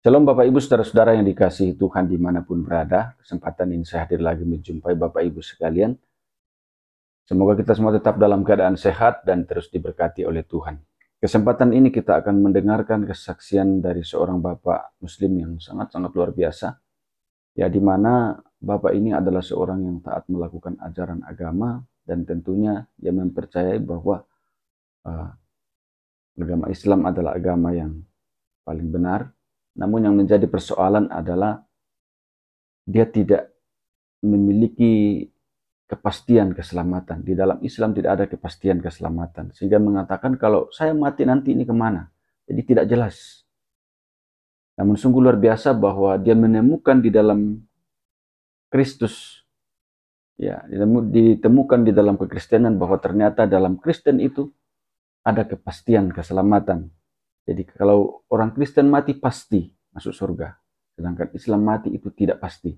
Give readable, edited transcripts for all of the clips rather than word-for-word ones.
Shalom Bapak Ibu Saudara-saudara yang dikasihi Tuhan dimanapun berada. Kesempatan ini saya hadir lagi menjumpai Bapak Ibu sekalian. Semoga kita semua tetap dalam keadaan sehat dan terus diberkati oleh Tuhan. Kesempatan ini kita akan mendengarkan kesaksian dari seorang Bapak Muslim yang sangat-sangat luar biasa. Ya, di mana Bapak ini adalah seorang yang taat melakukan ajaran agama dan tentunya dia mempercayai bahwa agama Islam adalah agama yang paling benar. Namun yang menjadi persoalan adalah dia tidak memiliki kepastian keselamatan. Di dalam Islam tidak ada kepastian keselamatan. Sehingga mengatakan kalau saya mati nanti ini kemana? Jadi tidak jelas. Namun sungguh luar biasa bahwa dia menemukan di dalam Kristus, ya, ditemukan di dalam kekristenan bahwa ternyata dalam Kristen itu ada kepastian keselamatan. Jadi kalau orang Kristen mati pasti masuk surga. Sedangkan Islam mati itu tidak pasti.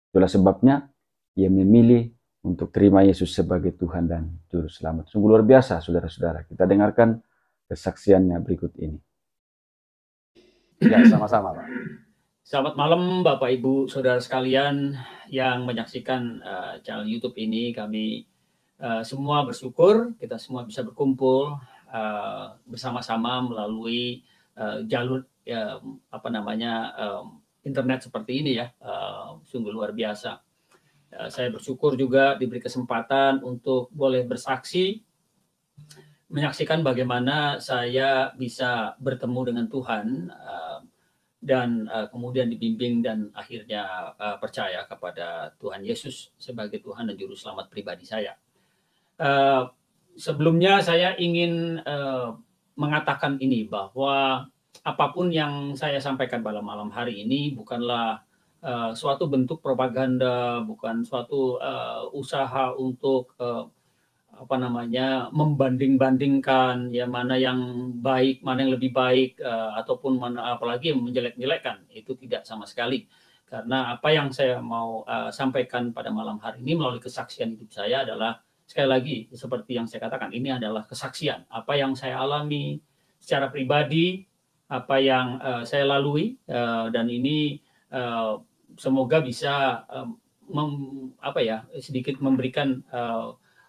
Itulah sebabnya ia memilih untuk terima Yesus sebagai Tuhan dan Juru Selamat. Sungguh luar biasa saudara-saudara. Kita dengarkan kesaksiannya berikut ini. Ya, sama-sama Pak. Selamat malam Bapak Ibu Saudara sekalian yang menyaksikan channel YouTube ini. Kami semua bersyukur kita semua bisa berkumpul bersama-sama melalui jalur internet seperti ini ya. Sungguh luar biasa. Saya bersyukur juga diberi kesempatan untuk boleh bersaksi, menyaksikan bagaimana saya bisa bertemu dengan Tuhan dan kemudian dibimbing dan akhirnya percaya kepada Tuhan Yesus sebagai Tuhan dan Juru Selamat pribadi saya. Sebelumnya saya ingin mengatakan ini bahwa apapun yang saya sampaikan pada malam hari ini bukanlah suatu bentuk propaganda, bukan suatu usaha untuk membanding-bandingkan ya mana yang baik, mana yang lebih baik ataupun mana apalagi menjelek-jelekkan. Itu tidak sama sekali. Karena apa yang saya mau sampaikan pada malam hari ini melalui kesaksian hidup saya adalah sekali lagi seperti yang saya katakan, ini adalah kesaksian apa yang saya alami secara pribadi, apa yang saya lalui dan ini semoga bisa sedikit memberikan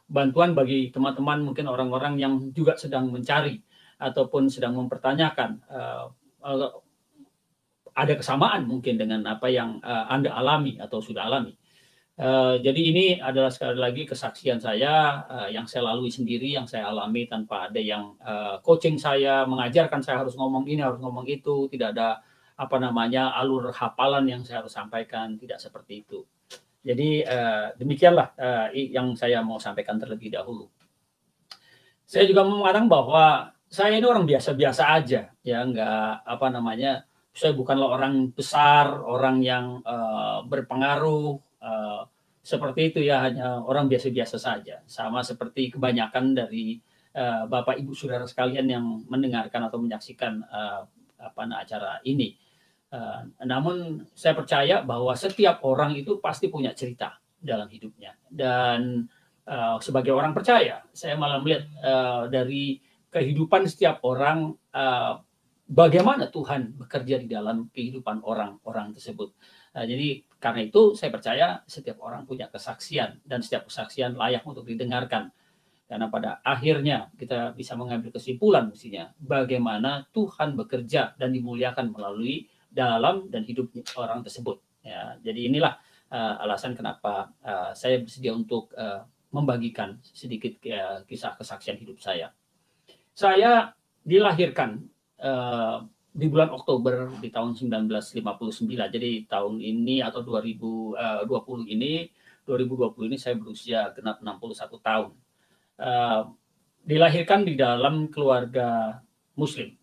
bantuan bagi teman-teman, mungkin orang-orang yang juga sedang mencari ataupun sedang mempertanyakan ada kesamaan mungkin dengan apa yang Anda alami atau sudah alami. Jadi ini adalah sekali lagi kesaksian saya yang saya lalui sendiri, yang saya alami tanpa ada yang coaching saya, mengajarkan saya harus ngomong ini, harus ngomong itu, tidak ada alur hafalan yang saya harus sampaikan, tidak seperti itu. Jadi demikianlah yang saya mau sampaikan terlebih dahulu. Saya juga mau mengatakan bahwa saya ini orang biasa-biasa aja, ya nggak saya bukanlah orang besar, orang yang berpengaruh seperti itu ya, hanya orang biasa-biasa saja, sama seperti kebanyakan dari Bapak Ibu Saudara sekalian yang mendengarkan atau menyaksikan acara ini. Namun saya percaya bahwa setiap orang itu pasti punya cerita dalam hidupnya, dan sebagai orang percaya saya malah melihat dari kehidupan setiap orang bagaimana Tuhan bekerja di dalam kehidupan orang-orang tersebut. Jadi karena itu saya percaya setiap orang punya kesaksian dan setiap kesaksian layak untuk didengarkan. Karena pada akhirnya kita bisa mengambil kesimpulan mestinya bagaimana Tuhan bekerja dan dimuliakan melalui dalam dan hidup orang tersebut. Ya, jadi inilah alasan kenapa saya bersedia untuk membagikan sedikit kisah kesaksian hidup saya. Saya dilahirkan di bulan Oktober di tahun 1959. Jadi tahun ini atau 2020 ini saya berusia genap 61 tahun. Dilahirkan di dalam keluarga Muslim.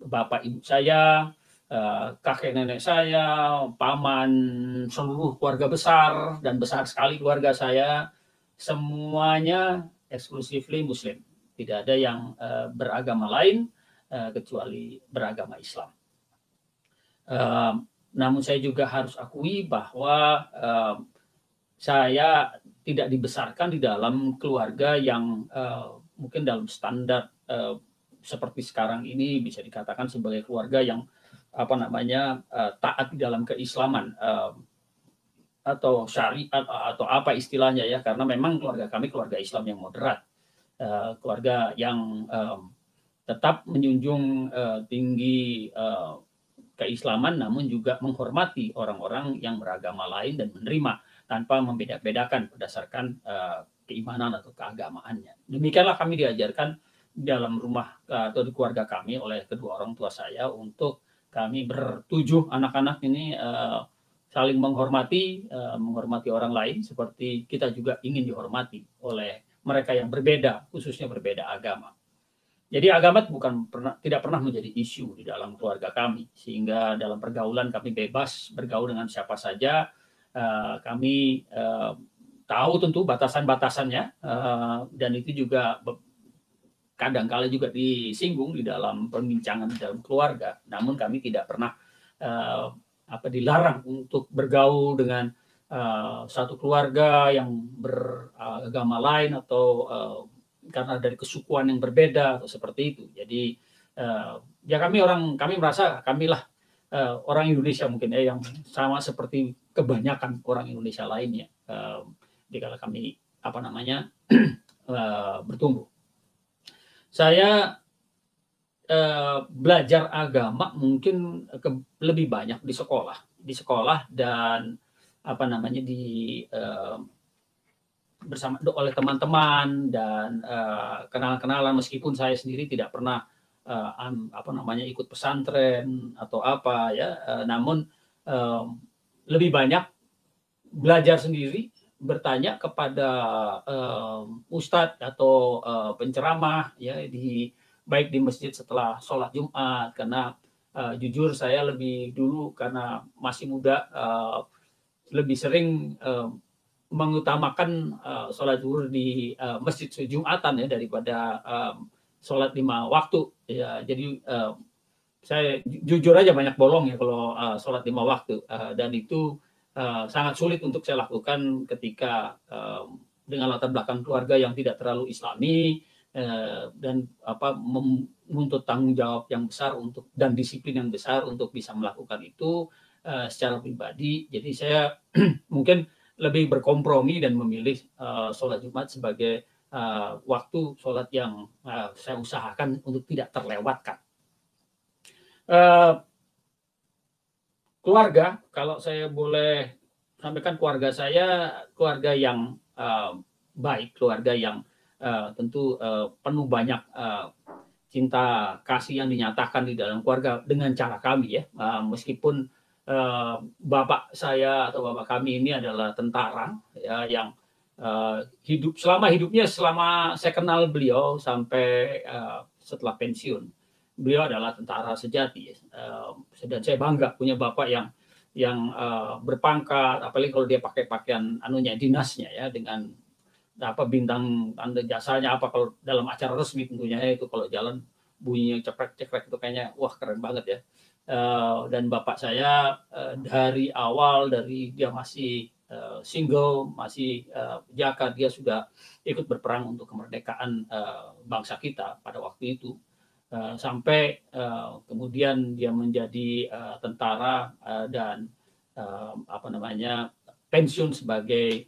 Bapak ibu saya, kakek nenek saya, paman, seluruh keluarga besar dan besar sekali keluarga saya, semuanya exclusively Muslim. Tidak ada yang beragama lain kecuali beragama Islam. Namun saya juga harus akui bahwa saya tidak dibesarkan di dalam keluarga yang mungkin dalam standar seperti sekarang ini bisa dikatakan sebagai keluarga yang taat di dalam keislaman, atau syariat atau apa istilahnya ya, karena memang keluarga kami keluarga Islam yang moderat, keluarga yang tetap menjunjung tinggi keislaman, namun juga menghormati orang-orang yang beragama lain dan menerima tanpa membeda-bedakan berdasarkan keimanan atau keagamaannya. Demikianlah kami diajarkan dalam rumah atau di keluarga kami oleh kedua orang tua saya, untuk kami bertujuh anak-anak ini saling menghormati, menghormati orang lain seperti kita juga ingin dihormati oleh mereka yang berbeda, khususnya berbeda agama. Jadi agama tidak pernah menjadi isu di dalam keluarga kami, sehingga dalam pergaulan kami bebas bergaul dengan siapa saja. Kami tahu tentu batasan-batasannya, dan itu juga kadang-kala juga disinggung di dalam perbincangan di dalam keluarga. Namun kami tidak pernah dilarang untuk bergaul dengan satu keluarga yang beragama lain, atau karena dari kesukuan yang berbeda atau seperti itu. Jadi ya kami merasa kamilah orang Indonesia mungkin yang sama seperti kebanyakan orang Indonesia lainnya, dikala kami bertumbuh. Saya belajar agama mungkin lebih banyak di sekolah dan bersama oleh teman-teman dan kenalan-kenalan, meskipun saya sendiri tidak pernah ikut pesantren atau apa ya, namun lebih banyak belajar sendiri, bertanya kepada ustadz atau penceramah ya, baik di masjid setelah sholat Jumat, karena jujur saya lebih dulu karena masih muda lebih sering mengutamakan sholat zuhur di masjid Jumatan ya, daripada sholat 5 waktu ya. Jadi saya jujur aja banyak bolong ya kalau sholat 5 waktu, dan itu sangat sulit untuk saya lakukan ketika dengan latar belakang keluarga yang tidak terlalu Islami, dan menuntut tanggung jawab yang besar dan disiplin yang besar untuk bisa melakukan itu secara pribadi. Jadi saya mungkin lebih berkompromi dan memilih sholat Jumat sebagai waktu sholat yang saya usahakan untuk tidak terlewatkan. Keluarga, kalau saya boleh sampaikan, keluarga saya keluarga yang baik, keluarga yang tentu penuh banyak cinta kasih yang dinyatakan di dalam keluarga dengan cara kami ya. Meskipun bapak saya atau bapak kami ini adalah tentara ya, yang selama saya kenal beliau sampai setelah pensiun, beliau adalah tentara sejati, dan saya bangga punya bapak yang berpangkat, apalagi kalau dia pakai pakaian dinasnya ya, dengan bintang tanda jasanya, kalau dalam acara resmi tentunya itu kalau jalan bunyinya cekrek-cekrek itu kayaknya wah keren banget ya. Dan bapak saya dari awal, dari dia masih single, masih jaka, dia sudah ikut berperang untuk kemerdekaan bangsa kita pada waktu itu. Sampai kemudian dia menjadi tentara dan pensiun sebagai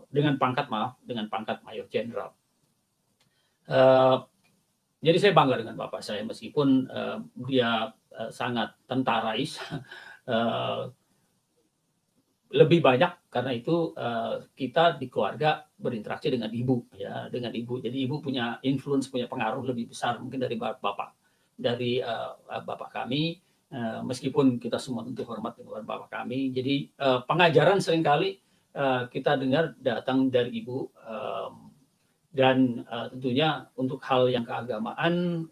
dengan pangkat mayor jenderal. Jadi saya bangga dengan bapak saya, meskipun dia sangat tentarais. Lebih banyak karena itu kita di keluarga berinteraksi dengan ibu ya, Jadi ibu punya influence, punya pengaruh lebih besar mungkin dari bapak kami, meskipun kita semua tentu hormat dengan bapak kami. Jadi pengajaran seringkali kita dengar datang dari ibu, dan tentunya untuk hal yang keagamaan,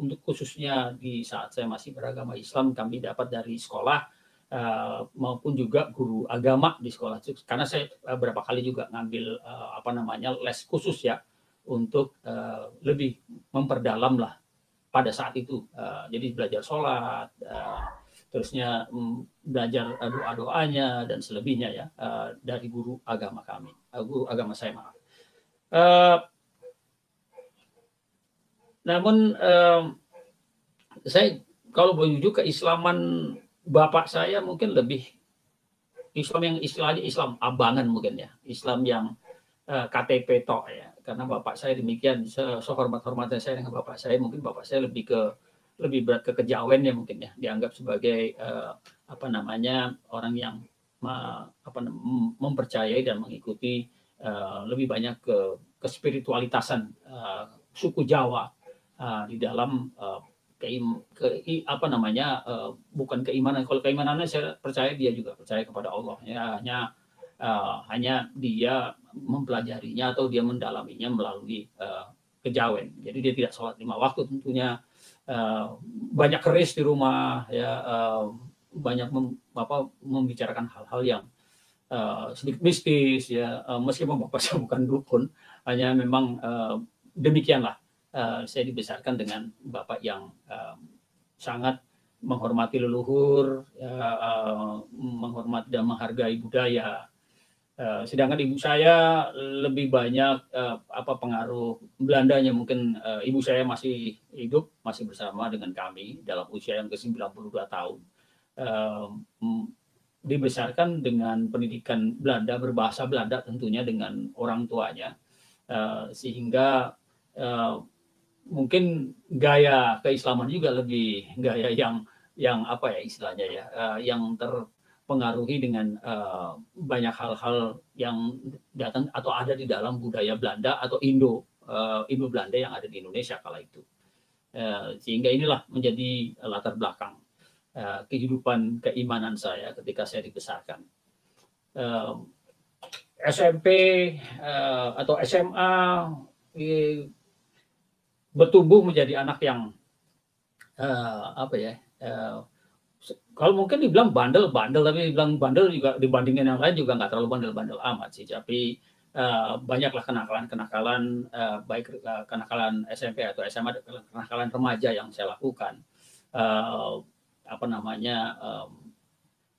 untuk khususnya di saat saya masih beragama Islam, kami dapat dari sekolah maupun juga guru agama di sekolah, karena saya beberapa kali juga ngambil les khusus ya, untuk lebih memperdalam lah pada saat itu. Jadi belajar sholat, terusnya belajar doa-doanya dan selebihnya ya, dari guru agama kami, guru agama saya, maaf. Namun saya kalau menuju keislaman bapak saya mungkin lebih Islam yang istilahnya Islam abangan mungkin ya, Islam yang KTP tok ya, karena bapak saya demikian, sehormat-hormatnya saya dengan bapak saya, mungkin bapak saya lebih berat ke kejawen ya mungkin ya, dianggap sebagai apa namanya orang yang mempercayai dan mengikuti lebih banyak ke spiritualitasan suku Jawa di dalam apa namanya bukan keimanan. Kalau keimanannya saya percaya dia juga percaya kepada Allah ya, hanya dia mempelajarinya atau dia mendalaminya melalui kejawen. Jadi dia tidak sholat 5 waktu tentunya, banyak keris di rumah ya, banyak membicarakan hal-hal yang sedikit mistis ya, meskipun bapak saya bukan dukun, hanya memang demikianlah. Saya dibesarkan dengan bapak yang sangat menghormati leluhur, menghormati dan menghargai budaya. Sedangkan ibu saya lebih banyak pengaruh Belandanya. Mungkin ibu saya masih hidup, masih bersama dengan kami dalam usia yang ke-92 tahun. Dibesarkan dengan pendidikan Belanda, berbahasa Belanda tentunya dengan orang tuanya, sehingga mungkin gaya keislaman juga lebih gaya yang apa ya istilahnya ya, yang terpengaruhi dengan banyak hal-hal yang datang atau ada di dalam budaya Belanda atau Indo Belanda yang ada di Indonesia kala itu, sehingga inilah menjadi latar belakang kehidupan keimanan saya ketika saya dibesarkan. SMP atau SMA bertumbuh menjadi anak yang apa ya, kalau mungkin dibilang bandel, tapi dibilang bandel juga dibandingin yang lain juga nggak terlalu bandel amat sih. Tapi banyaklah kenakalan, baik kenakalan SMP atau SMA, kenakalan remaja yang saya lakukan. Apa namanya,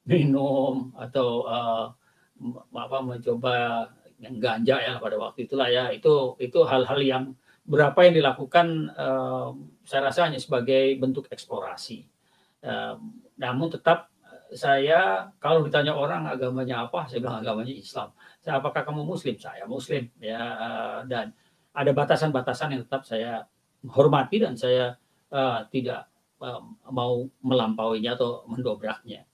minum atau mencoba yang ganja ya pada waktu itulah ya, itu hal-hal yang berapa yang dilakukan saya rasa hanya sebagai bentuk eksplorasi. Namun tetap saya kalau ditanya orang agamanya apa, saya bilang agamanya Islam. Apakah kamu Muslim? Saya Muslim ya, dan ada batasan-batasan yang tetap saya hormati dan saya tidak mau melampauinya atau mendobraknya.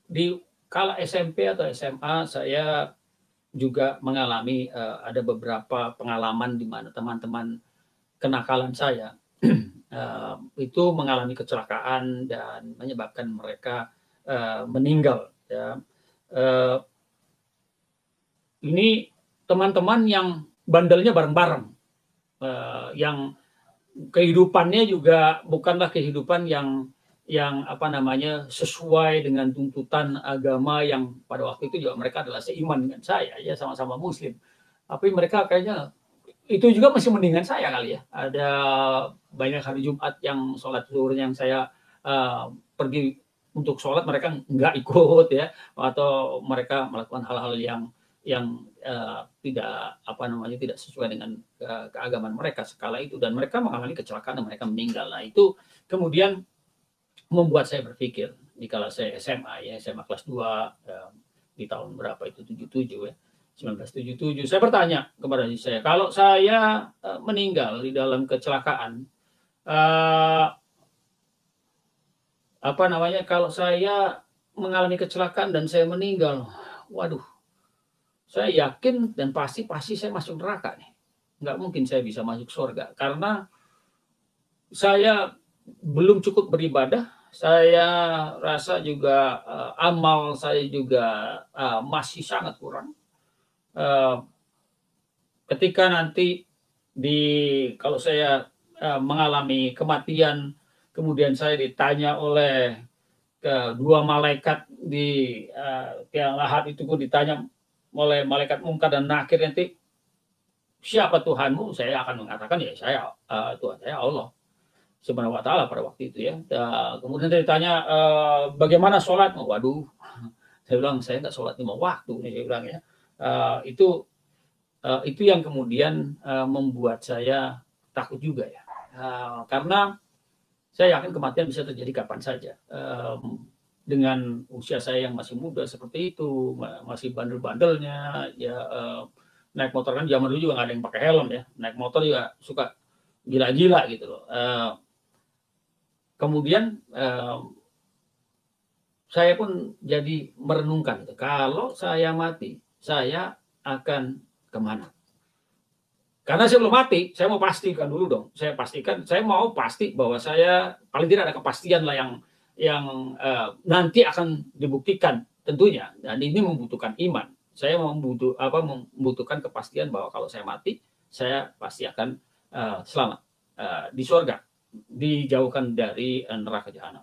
Di kala SMP atau SMA saya juga mengalami ada beberapa pengalaman di mana teman-teman kenakalan saya itu mengalami kecelakaan dan menyebabkan mereka meninggal ya. Ini teman-teman yang bandelnya bareng-bareng, yang kehidupannya juga bukanlah kehidupan yang apa namanya sesuai dengan tuntutan agama yang pada waktu itu juga mereka adalah seiman dengan saya ya, sama-sama Muslim. Tapi mereka kayaknya itu juga masih mendingan saya kali ya. Ada banyak hari Jumat yang sholat zuhur yang saya pergi untuk sholat, mereka nggak ikut ya, atau mereka melakukan hal-hal yang tidak apa namanya tidak sesuai dengan keagamaan mereka sekala itu, dan mereka mengalami kecelakaan dan mereka meninggal. Nah itu kemudian membuat saya berpikir di kala saya SMA ya, SMA kelas 2 di tahun berapa itu, 77 ya, 1977. Saya bertanya kepada diri saya, kalau saya meninggal di dalam kecelakaan, apa namanya, kalau saya mengalami kecelakaan dan saya meninggal, waduh, saya yakin dan pasti saya masuk neraka nih. Nggak mungkin saya bisa masuk surga karena saya belum cukup beribadah. Saya rasa juga amal saya juga masih sangat kurang. Ketika nanti kalau saya mengalami kematian, kemudian saya ditanya oleh kedua malaikat di tiang lahat itu, pun ditanya oleh malaikat Munkar dan Nakir, nanti siapa Tuhanmu? Saya akan mengatakan ya saya Tuhan saya Allah Subhanahu wa Ta'ala pada waktu itu ya. Kemudian saya ditanya bagaimana sholat? Waduh, saya bilang saya nggak sholat 5 waktu nih, saya bilang ya. Itu yang kemudian membuat saya takut juga ya, karena Saya yakin kematian bisa terjadi kapan saja. Dengan usia saya yang masih muda seperti itu, masih bandel-bandelnya, ya naik motor kan zaman dulu juga nggak ada yang pakai helm ya, naik motor juga suka gila-gila gitu loh. Kemudian saya pun jadi merenungkan, gitu. Kalau saya mati, saya akan kemana? Karena saya belum mati, saya mau pastikan dulu dong. Saya pastikan, saya mau pasti bahwa saya paling tidak ada kepastian lah yang nanti akan dibuktikan tentunya. Dan ini membutuhkan iman. Saya membutuhkan kepastian bahwa kalau saya mati, saya pasti akan selamat di surga, dijauhkan dari neraka jahanam.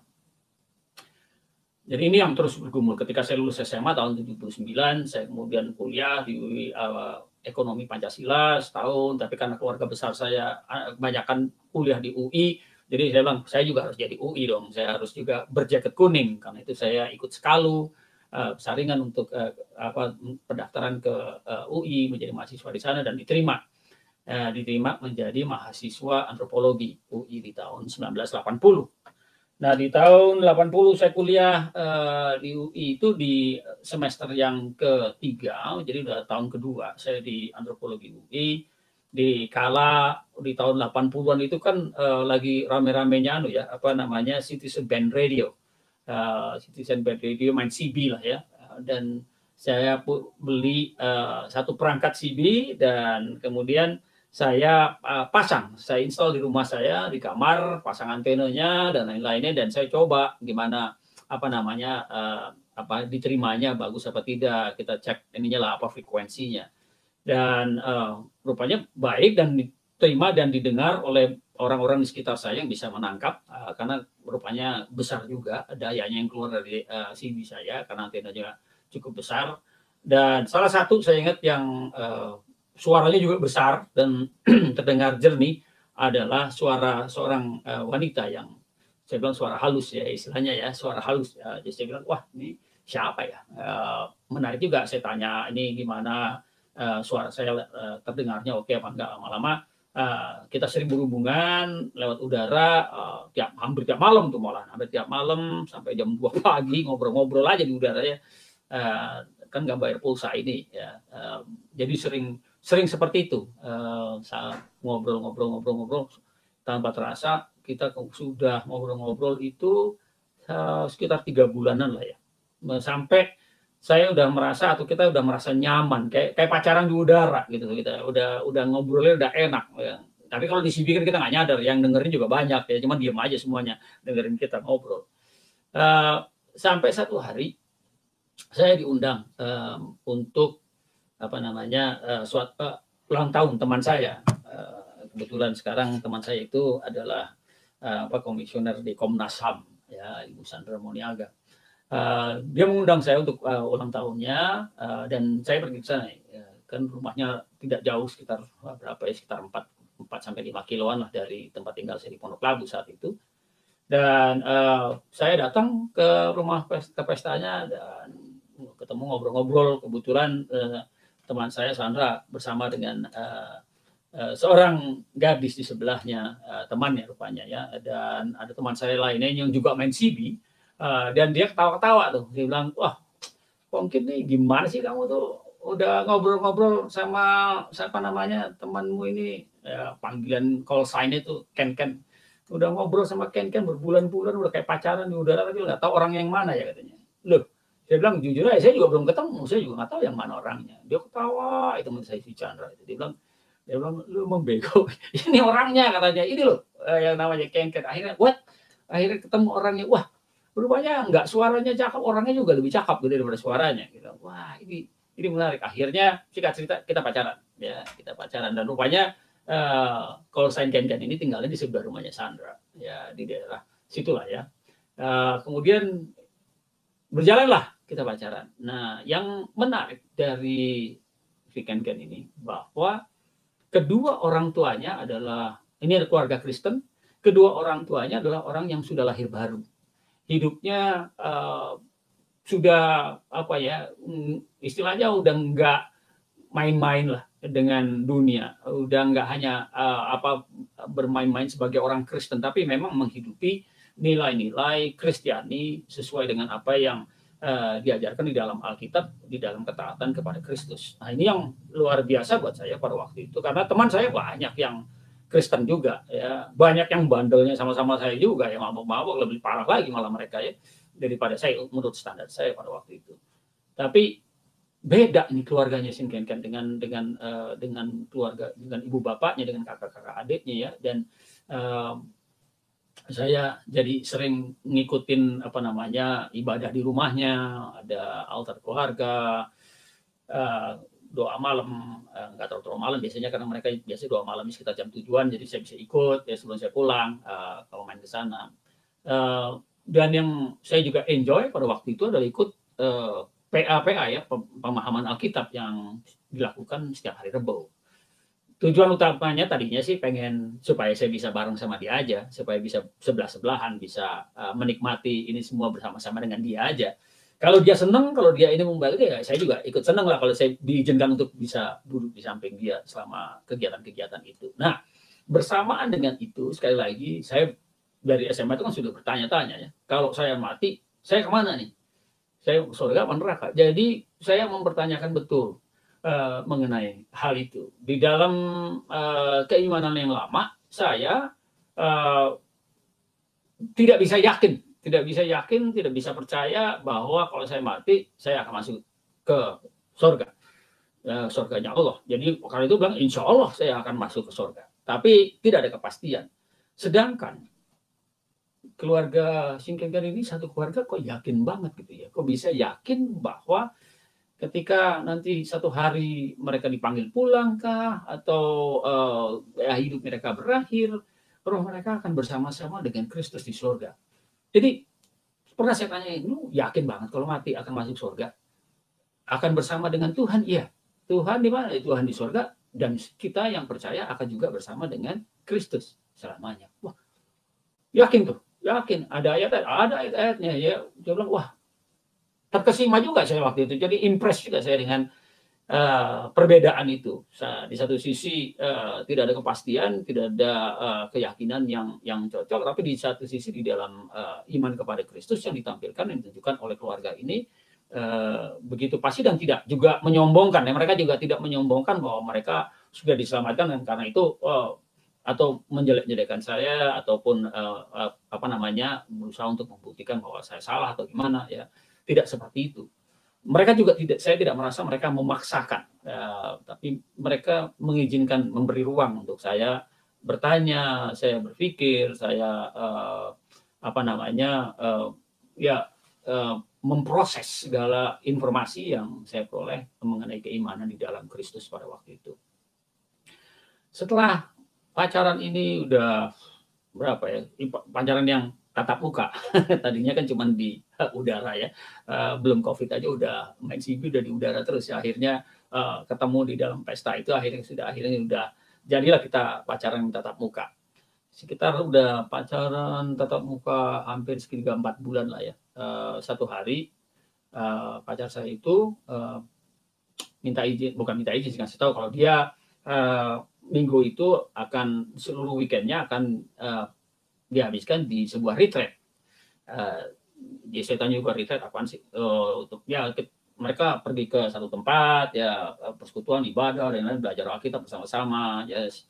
Jadi ini yang terus bergumul. Ketika saya lulus SMA tahun 79, saya kemudian kuliah di UI Ekonomi Pancasila setahun, tapi karena keluarga besar saya kebanyakan kuliah di UI, jadi saya bilang, saya juga harus jadi UI dong, saya harus juga berjaket kuning, karena itu saya ikut Skalu, saringan untuk pendaftaran ke UI, menjadi mahasiswa di sana, dan diterima menjadi mahasiswa antropologi UI di tahun 1980. Nah, di tahun 80 saya kuliah di UI itu di semester yang ketiga, jadi udah tahun kedua saya di antropologi UI. Di tahun 80-an itu kan lagi rame-ramenya Citizen Band Radio. Citizen Band Radio main CB lah ya. Dan saya beli satu perangkat CB dan kemudian saya saya install di rumah saya, di kamar, pasang antenanya dan lain-lainnya, dan saya coba gimana diterimanya bagus apa tidak, kita cek ininya lah apa frekuensinya, dan rupanya baik dan diterima dan didengar oleh orang-orang di sekitar saya yang bisa menangkap karena rupanya besar juga dayanya yang keluar dari CB saya karena antenanya cukup besar. Dan salah satu saya ingat yang suaranya juga besar dan terdengar jernih adalah suara seorang wanita yang saya bilang suara halus ya istilahnya ya, suara halus. Jadi saya bilang, wah ini siapa ya? Menarik juga, saya tanya ini gimana suara saya terdengarnya oke apa enggak. Lama-lama kita sering berhubungan lewat udara hampir tiap malam tuh, malah hampir tiap malam sampai jam 2 pagi ngobrol-ngobrol aja di udara ya. Kan nggak bayar pulsa ini ya. Jadi sering seperti itu, saat ngobrol tanpa terasa kita sudah ngobrol itu sekitar 3 bulanan lah ya, sampai saya udah merasa atau kita udah merasa nyaman kayak pacaran di udara gitu, kita udah ngobrolnya udah enak ya. Tapi kalau di CB kan kita nggak nyadar, yang dengerin juga banyak ya, cuma diem aja semuanya dengerin kita ngobrol. Sampai satu hari saya diundang untuk ulang tahun teman saya. Kebetulan sekarang teman saya itu adalah komisioner di Komnas HAM ya, Ibu Sandra Moniaga. Dia mengundang saya untuk ulang tahunnya dan saya pergi ke sana. Kan rumahnya tidak jauh, sekitar sekitar 4 sampai 5 kiloan lah dari tempat tinggal saya di Pondok Labu saat itu. Dan saya datang ke rumah pestanya dan ketemu ngobrol-ngobrol. Kebetulan teman saya Sandra bersama dengan seorang gadis di sebelahnya, temannya rupanya ya, dan ada teman saya lainnya yang juga main CB, dan dia ketawa-ketawa tuh, dia bilang, wah mungkin nih gimana sih kamu tuh udah ngobrol-ngobrol sama temanmu ini, panggilan call sign-nya tuh Ken, udah ngobrol sama Ken berbulan-bulan, udah kayak pacaran di udara, tapi nggak tahu orang yang mana ya katanya. Loh, saya bilang jujur aja, saya juga belum ketemu, saya juga nggak tahu yang mana orangnya. Dia ketawa, itu teman saya si Chandra itu, dia bilang lu membego, ini orangnya katanya, ini loh yang namanya Ken. Akhirnya ketemu orangnya, wah rupanya nggak suaranya cakep, orangnya juga lebih cakep daripada suaranya gitu. Wah ini menarik. Akhirnya singkat cerita kita pacaran ya, dan rupanya call sign Ken ini tinggalnya di sebelah rumahnya Sandra ya, di daerah situlah ya. Kemudian berjalanlah kita pacaran. Nah, yang menarik dari Ken ini bahwa kedua orang tuanya adalah, ini ada keluarga Kristen, kedua orang tuanya adalah orang yang sudah lahir baru. Hidupnya sudah istilahnya udah nggak main-main lah. dengan dunia, udah nggak hanya bermain-main sebagai orang Kristen, tapi memang menghidupi nilai-nilai Kristiani sesuai dengan apa yang diajarkan di dalam Alkitab, di dalam ketaatan kepada Kristus. Nah, ini yang luar biasa buat saya pada waktu itu, karena teman saya banyak yang Kristen juga, ya, banyak yang bandelnya sama-sama saya juga, yang mabuk-mabuk, lebih parah lagi malah mereka ya daripada saya menurut standar saya pada waktu itu. Tapi beda ini keluarganya Sinkenken dengan keluarga, dengan ibu bapaknya, dengan kakak-kakak adiknya ya. Dan saya jadi sering ngikutin ibadah di rumahnya, ada altar keluarga, doa malam, nggak terlalu malam biasanya, karena mereka biasa doa malam sekitar jam 7-an, jadi saya bisa ikut ya sebelum saya pulang kalau main ke sana. Dan yang saya juga enjoy pada waktu itu adalah ikut PA ya, pemahaman Alkitab yang dilakukan setiap hari Rebo. Tujuan utamanya tadinya sih pengen supaya saya bisa bareng sama dia aja, supaya bisa sebelah-sebelahan, bisa menikmati ini semua bersama-sama dengan dia aja. Kalau dia senang, kalau dia ini membalik, ya saya juga ikut senang lah kalau saya diizinkan untuk bisa duduk di samping dia selama kegiatan-kegiatan itu. Nah, bersamaan dengan itu, sekali lagi, saya dari SMA itu kan sudah bertanya-tanya ya, kalau saya mati, saya kemana nih? Saya surga apa neraka? Jadi saya mempertanyakan betul mengenai hal itu. Di dalam keimanan yang lama, saya tidak bisa yakin, tidak bisa percaya bahwa kalau saya mati, saya akan masuk ke surga, surganya Allah. Jadi karena itu bilang, insya Allah saya akan masuk ke surga. Tapi tidak ada kepastian. Sedangkan keluarga Sinkenken ini satu keluarga kok yakin banget gitu ya. Kok bisa yakin bahwa ketika nanti satu hari mereka dipanggil pulang kah, atau hidup mereka berakhir, roh mereka akan bersama-sama dengan Kristus di surga. Jadi pernah saya tanya, lu yakin banget kalau mati akan masuk surga? Akan bersama dengan Tuhan? Iya. Tuhan di mana? Tuhan di surga, dan kita yang percaya akan juga bersama dengan Kristus selamanya. Wah, yakin tuh. Yakin, ada ayat-ayatnya ya. Dia bilang, wah, terkesima juga saya waktu itu. Jadi impress juga saya dengan perbedaan itu. Di satu sisi tidak ada kepastian, tidak ada keyakinan yang cocok, tapi di satu sisi di dalam iman kepada Kristus yang ditampilkan, yang ditunjukkan oleh keluarga ini begitu pasti, dan tidak juga menyombongkan. Mereka juga tidak menyombongkan bahwa mereka sudah diselamatkan, dan karena itu atau menjelek-jelekan saya, ataupun berusaha untuk membuktikan bahwa saya salah atau gimana ya. Tidak seperti itu. Mereka juga saya tidak merasa mereka memaksakan, tapi mereka mengizinkan, memberi ruang untuk saya bertanya, saya berpikir, saya memproses segala informasi yang saya peroleh mengenai keimanan di dalam Kristus pada waktu itu. Setelah pacaran ini udah berapa ya, pacaran yang tatap muka. Tadinya kan cuma di udara ya, belum COVID aja udah main CB, udah di udara terus ya. Akhirnya ketemu di dalam pesta itu, akhirnya udah jadilah kita pacaran tatap muka. Sekitar udah pacaran tatap muka hampir sekitar 4 bulan lah ya. Satu hari pacar saya itu bukan minta izin, ngasih tahu kalau dia minggu itu akan, seluruh weekendnya akan dihabiskan di sebuah retreat. Jadi saya tanya juga, retreat apaan sih? Untuk ya mereka pergi ke satu tempat ya, persekutuan, ibadah dan lain, belajar Alkitab bersama-sama. Yes.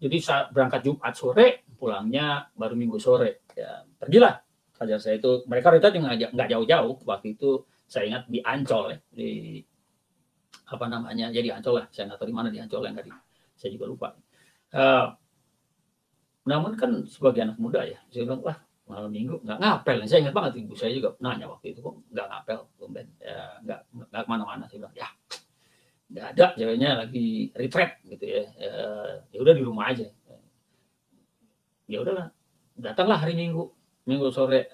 Jadi saat berangkat Jumat sore, pulangnya baru Minggu sore. Ya, pergilah pacar saya itu. Mereka retreat nggak jauh-jauh. Waktu itu saya ingat di Ancol ya, di jadi Ancol lah. Saya nggak tahu di mana di Ancol yang tadi. Saya juga lupa. Namun kan sebagai anak muda ya, saya bilang, wah, malam minggu nggak ngapel. Saya ingat banget, ibu saya juga nanya waktu itu, kok nggak ngapel, ya, nggak kemana-mana. Saya bilang, ya nggak ada, ceweknya lagi retreat gitu ya. Ya udah di rumah aja. Ya udahlah, datanglah hari Minggu sore,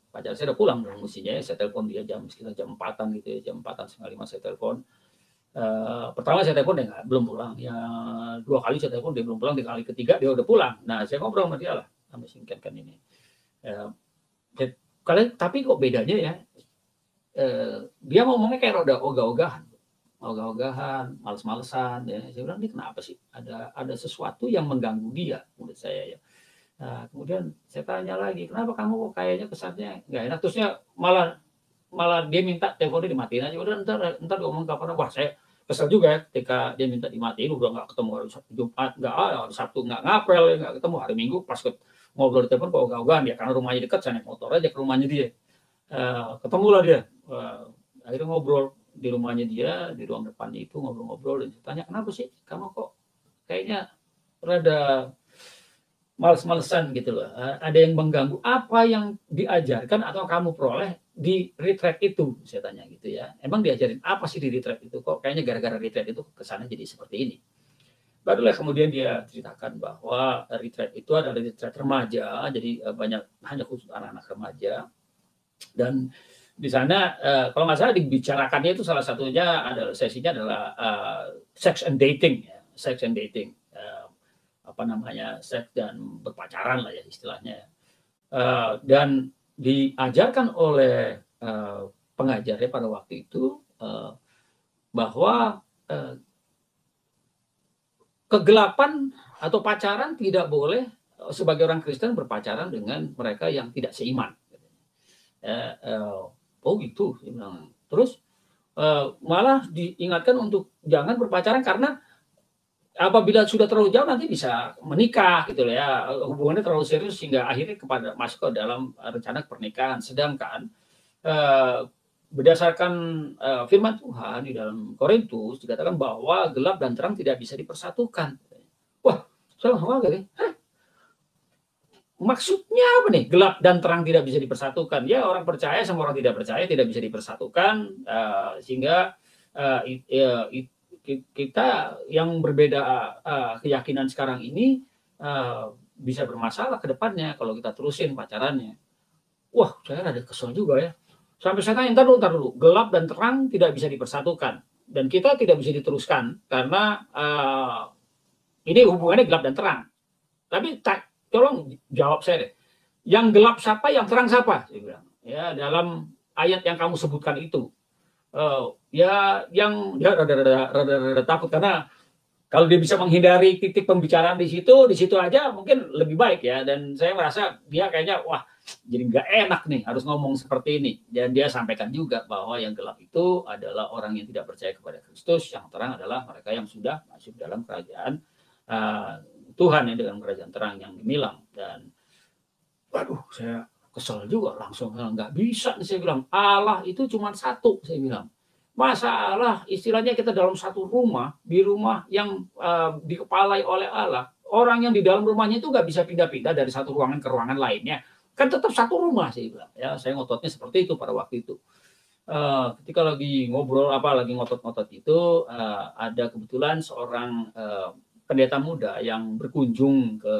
pacar saya udah pulang dong mestinya ya. Saya telepon dia sekitar jam 4-an gitu ya, jam 4-an, setengah 5 saya telepon. Pertama saya telepon dia belum pulang, ya 2 kali saya telepon dia belum pulang, di kali ketiga dia udah pulang. Nah, saya ngobrol sama dia lah, sama Sinkenken ini. Tapi kok bedanya ya, dia ngomongnya kayak rada ogah-ogahan. ogah-ogahan, males-malesan. Ya. Saya bilang, ini kenapa sih? Ada sesuatu yang mengganggu dia, menurut saya ya. Nah, kemudian saya tanya lagi, kenapa kamu kayaknya kesannya nggak enak? Terusnya malah dia minta teleponnya dimatiin aja. Udah ntar ngomong kapan? Wah, saya kesel juga ya ketika dia minta dimatiin. Udah nggak ketemu hari Jumat, nggak hari Sabtu nggak ngapel, nggak ketemu hari Minggu. Pas ngobrol di telepon kok ogah-ogahan ya, karena rumahnya dekat, saya naik motor aja ke rumahnya dia. Ketemulah dia. Akhirnya ngobrol di rumahnya dia, di ruang depannya itu ngobrol-ngobrol, dan tanya, kenapa sih kamu kok kayaknya rada males-malesan gitu loh. Ada yang mengganggu apa yang diajarkan atau kamu peroleh di retreat itu, saya tanya gitu ya. Emang diajarin apa sih di retreat itu? Kok kayaknya gara-gara retreat itu kesana jadi seperti ini. Barulah kemudian dia ceritakan bahwa retreat itu adalah retreat remaja, jadi banyak hanya khusus anak-anak remaja. Dan di sana kalau nggak salah dibicarakannya itu salah satunya adalah sesinya adalah sex and dating, ya. Sex and dating. Apa namanya, seks dan berpacaran lah ya istilahnya. Dan diajarkan oleh pengajarnya pada waktu itu bahwa kegelapan atau pacaran tidak boleh sebagai orang Kristen berpacaran dengan mereka yang tidak seiman. Oh gitu, terus malah diingatkan untuk jangan berpacaran karena apabila sudah terlalu jauh nanti bisa menikah gitu ya, hubungannya terlalu serius sehingga akhirnya masuk ke dalam rencana pernikahan. Sedangkan berdasarkan firman Tuhan di dalam Korintus dikatakan bahwa gelap dan terang tidak bisa dipersatukan. Wah, saya langsung kaget. Maksudnya apa nih? Gelap dan terang tidak bisa dipersatukan. Ya, orang percaya sama orang tidak percaya tidak bisa dipersatukan, sehingga kita yang berbeda keyakinan sekarang ini bisa bermasalah ke depannya kalau kita terusin pacarannya. Wah, saya ada kesel juga ya. Sampai saya tanya, ntar dulu, gelap dan terang tidak bisa dipersatukan. Dan kita tidak bisa diteruskan karena ini hubungannya gelap dan terang. Tapi tolong jawab saya deh. Yang gelap siapa, yang terang siapa? Saya bilang. Ya, dalam ayat yang kamu sebutkan itu. Ya yang dia rada takut karena kalau dia bisa menghindari titik pembicaraan di situ aja mungkin lebih baik ya. Dan saya merasa dia kayaknya wah jadi nggak enak nih harus ngomong seperti ini. Dan dia sampaikan juga bahwa yang gelap itu adalah orang yang tidak percaya kepada Kristus, yang terang adalah mereka yang sudah masuk dalam kerajaan Tuhan, yang dalam kerajaan terang yang gemilang. Dan waduh, saya kesel juga, langsung nggak bisa nih, saya bilang. Allah itu cuma satu, saya bilang. Masalah istilahnya kita dalam satu rumah, di rumah yang dikepalai oleh Allah, orang yang di dalam rumahnya itu nggak bisa pindah-pindah dari satu ruangan ke ruangan lainnya, kan tetap satu rumah, saya bilang. Ya, saya ngototnya seperti itu pada waktu itu. Ketika lagi ngobrol lagi ngotot-ngotot itu, ada kebetulan seorang pendeta muda yang berkunjung ke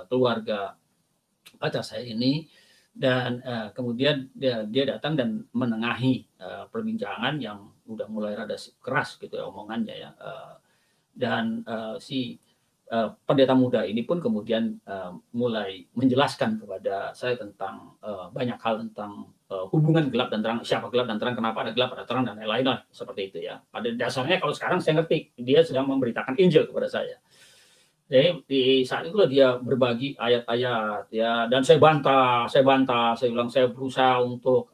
keluarga pacar saya ini, dan kemudian dia datang dan menengahi perbincangan yang udah mulai rada keras gitu ya omongannya ya, dan si pendeta muda ini pun kemudian mulai menjelaskan kepada saya tentang banyak hal tentang hubungan gelap dan terang, siapa gelap dan terang, kenapa ada gelap, ada terang, dan lain-lain lah, seperti itu ya. Pada dasarnya kalau sekarang saya ngerti, dia sedang memberitakan Injil kepada saya. Jadi di saat itulah dia berbagi ayat-ayat ya, dan saya bantah, saya bilang saya berusaha untuk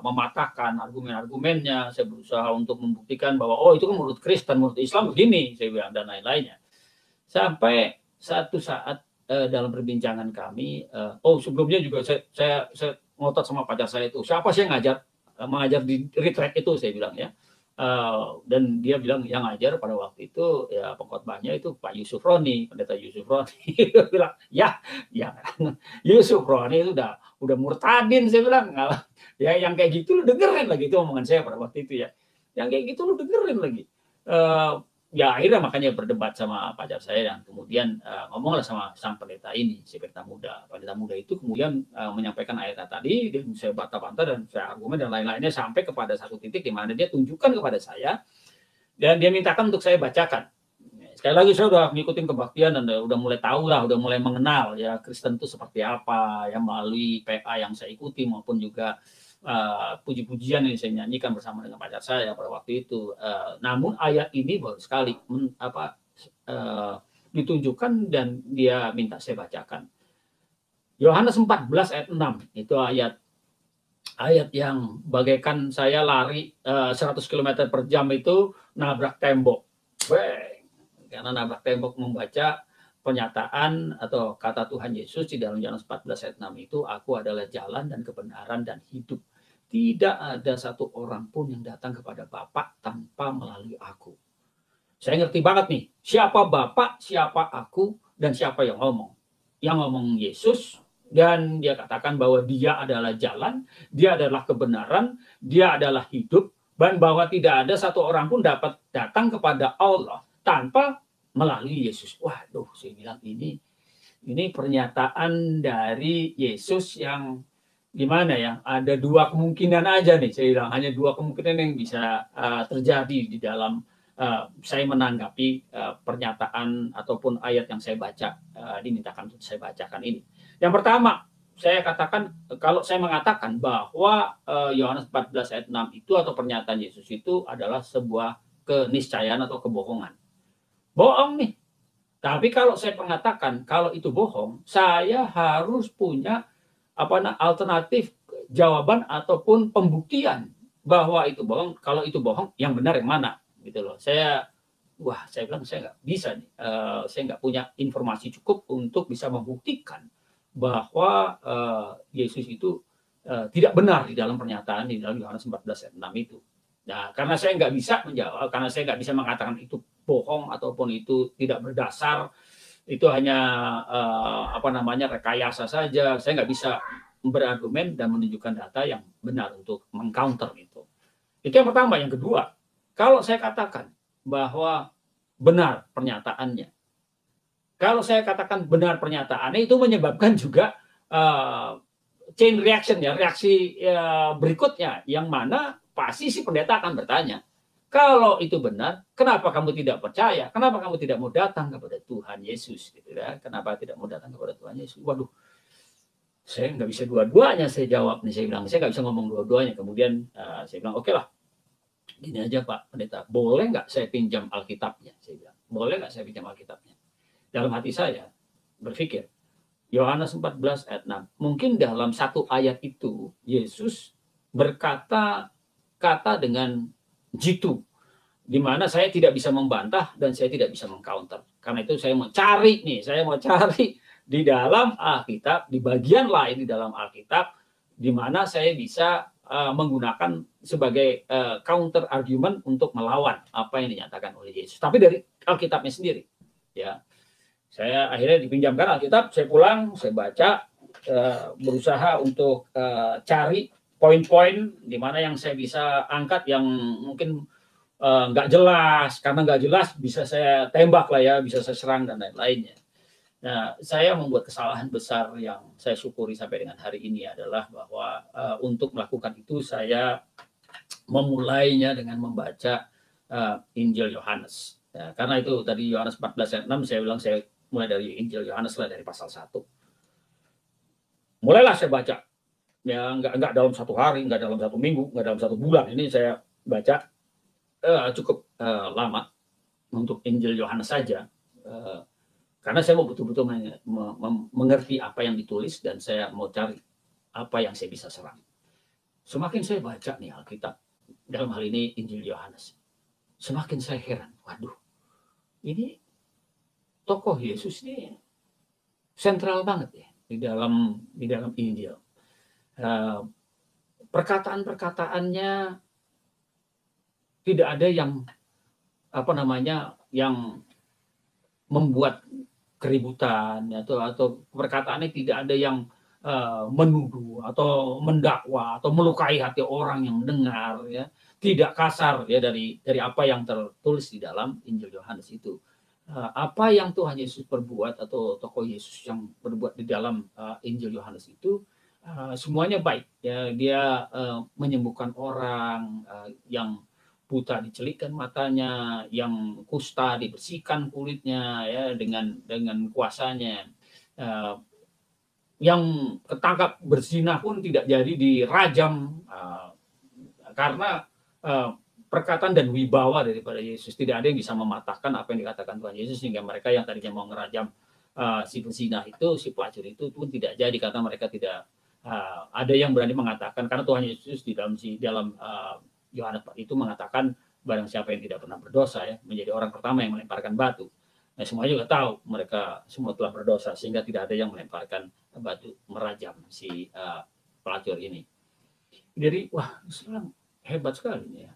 mematahkan argumen-argumennya, saya berusaha untuk membuktikan bahwa oh itu kan menurut Kristen, menurut Islam begini, saya bilang, dan lain-lainnya. Sampai satu saat dalam perbincangan kami, sebelumnya juga saya ngotot sama pacar saya itu, siapa sih yang mengajar di retreat itu, saya bilang ya. Dan dia bilang yang ngajar pada waktu itu ya pengkhotbahnya itu Pak Yusuf Roni, pendeta Yusuf Roni. Dia bilang ya Yusuf Roni itu udah murtadin, saya bilang. Ya yang kayak gitu lu dengerin lagi, itu omongan saya pada waktu itu ya, yang kayak gitu lu dengerin lagi. Ya akhirnya makanya berdebat sama pacar saya, dan kemudian ngomonglah sama sang pendeta ini, si pendeta muda. Pendeta muda itu kemudian menyampaikan ayat tadi, dan saya bantah-bantah dan saya argumen dan lain-lainnya sampai kepada satu titik di mana dia tunjukkan kepada saya dan dia mintakan untuk saya bacakan. Sekali lagi saya udah ngikutin kebaktian dan udah mulai tahu lah, udah mulai mengenal ya Kristen itu seperti apa ya melalui PA yang saya ikuti maupun juga puji-pujian yang saya nyanyikan bersama dengan pacar saya pada waktu itu. Namun ayat ini baru sekali ditunjukkan dan dia minta saya bacakan. Yohanes 14 ayat 6 itu ayat yang bagaikan saya lari 100 km per jam itu nabrak tembok. Karena nabrak tembok membaca pernyataan atau kata Tuhan Yesus di dalam Yohanes 14 ayat 6 itu, aku adalah jalan dan kebenaran dan hidup. Tidak ada satu orang pun yang datang kepada Bapa tanpa melalui aku. Saya ngerti banget nih, siapa Bapa, siapa aku, dan siapa yang ngomong. Yang ngomong Yesus, dan dia katakan bahwa dia adalah jalan, dia adalah kebenaran, dia adalah hidup, dan bahwa tidak ada satu orang pun dapat datang kepada Allah tanpa melalui Yesus. Waduh, saya bilang ini pernyataan dari Yesus yang gimana ya? Ada dua kemungkinan aja nih, saya bilang hanya dua kemungkinan yang bisa terjadi di dalam saya menanggapi pernyataan ataupun ayat yang saya baca, dimintakan untuk saya bacakan ini. Yang pertama, saya katakan, kalau saya mengatakan bahwa Yohanes 14 ayat 6 itu atau pernyataan Yesus itu adalah sebuah keniscayaan atau kebohongan. Bohong nih. Tapi kalau saya mengatakan kalau itu bohong, saya harus punya alternatif jawaban ataupun pembuktian bahwa itu bohong. Kalau itu bohong, yang benar yang mana? Gitu loh. Saya bilang saya nggak bisa nih. Saya nggak punya informasi cukup untuk bisa membuktikan bahwa Yesus itu tidak benar di dalam pernyataan di dalam Yohanes 14 ayat 6 itu. Nah, karena saya nggak bisa menjawab, karena saya nggak bisa mengatakan itu bohong ataupun itu tidak berdasar, itu hanya rekayasa saja. Saya nggak bisa berargumen dan menunjukkan data yang benar untuk mengcounter itu. Itu yang pertama. Yang kedua, kalau saya katakan bahwa benar pernyataannya, kalau saya katakan benar pernyataannya, itu menyebabkan juga chain reaction ya, reaksi berikutnya, yang mana pasti si pendeta akan bertanya, kalau itu benar, kenapa kamu tidak percaya? Kenapa kamu tidak mau datang kepada Tuhan Yesus? Gitu ya. Kenapa tidak mau datang kepada Tuhan Yesus? Waduh, saya nggak bisa dua-duanya. Saya jawab nih, saya bilang saya nggak bisa ngomong dua-duanya. Kemudian saya bilang, oke lah, gini aja Pak Pendeta, boleh nggak saya pinjam Alkitabnya? Saya bilang, boleh nggak saya pinjam Alkitabnya? Dalam hati saya berpikir, Yohanes 14 ayat 6, mungkin dalam satu ayat itu Yesus berkata dengan jitu, di mana saya tidak bisa membantah dan saya tidak bisa mengcounter. Karena itu saya mau cari di dalam Alkitab, di bagian lain di dalam Alkitab, di mana saya bisa menggunakan sebagai counter argument untuk melawan apa yang dinyatakan oleh Yesus. Tapi dari Alkitabnya sendiri, ya. Saya akhirnya dipinjamkan Alkitab, saya pulang, saya baca, berusaha untuk cari poin-poin di mana yang saya bisa angkat yang mungkin nggak jelas. Karena nggak jelas bisa saya tembak lah ya, bisa saya serang dan lain-lainnya. Nah, saya membuat kesalahan besar yang saya syukuri sampai dengan hari ini adalah bahwa untuk melakukan itu saya memulainya dengan membaca Injil Yohanes. Ya, karena itu tadi Yohanes 14 ayat 6 saya bilang saya mulai dari Injil Yohanes lah, dari pasal 1. Mulailah saya baca. Ya, nggak dalam satu hari, nggak dalam satu minggu, nggak dalam satu bulan. Ini saya baca cukup lama untuk Injil Yohanes saja. Karena saya mau betul-betul mengerti apa yang ditulis dan saya mau cari apa yang saya bisa serang. Semakin saya baca nih Alkitab, dalam hal ini Injil Yohanes, semakin saya heran. Waduh, ini tokoh Yesus ini sentral banget ya di dalam Injil. Perkataan-perkataannya tidak ada yang yang membuat keributan atau perkataannya tidak ada yang menuduh atau mendakwa atau melukai hati orang yang mendengar, ya. Tidak kasar ya dari apa yang tertulis di dalam Injil Yohanes itu. Apa yang Tuhan Yesus perbuat atau tokoh Yesus yang berbuat di dalam Injil Yohanes itu semuanya baik ya. Dia menyembuhkan orang, yang buta dicelikkan matanya, yang kusta dibersihkan kulitnya ya dengan kuasanya, yang ketangkap berzina pun tidak jadi dirajam karena perkataan dan wibawa daripada Yesus. Tidak ada yang bisa mematahkan apa yang dikatakan Tuhan Yesus, sehingga mereka yang tadinya mau ngerajam si pezina itu, si pelacur itu pun tidak jadi karena mereka tidak ada yang berani mengatakan, karena Tuhan Yesus di dalam Yohanes 4 itu mengatakan barang siapa yang tidak pernah berdosa ya menjadi orang pertama yang melemparkan batu. Nah, semuanya juga tahu mereka semua telah berdosa, sehingga tidak ada yang melemparkan batu merajam si pelacur ini. Jadi, wah, Islam hebat sekali ya.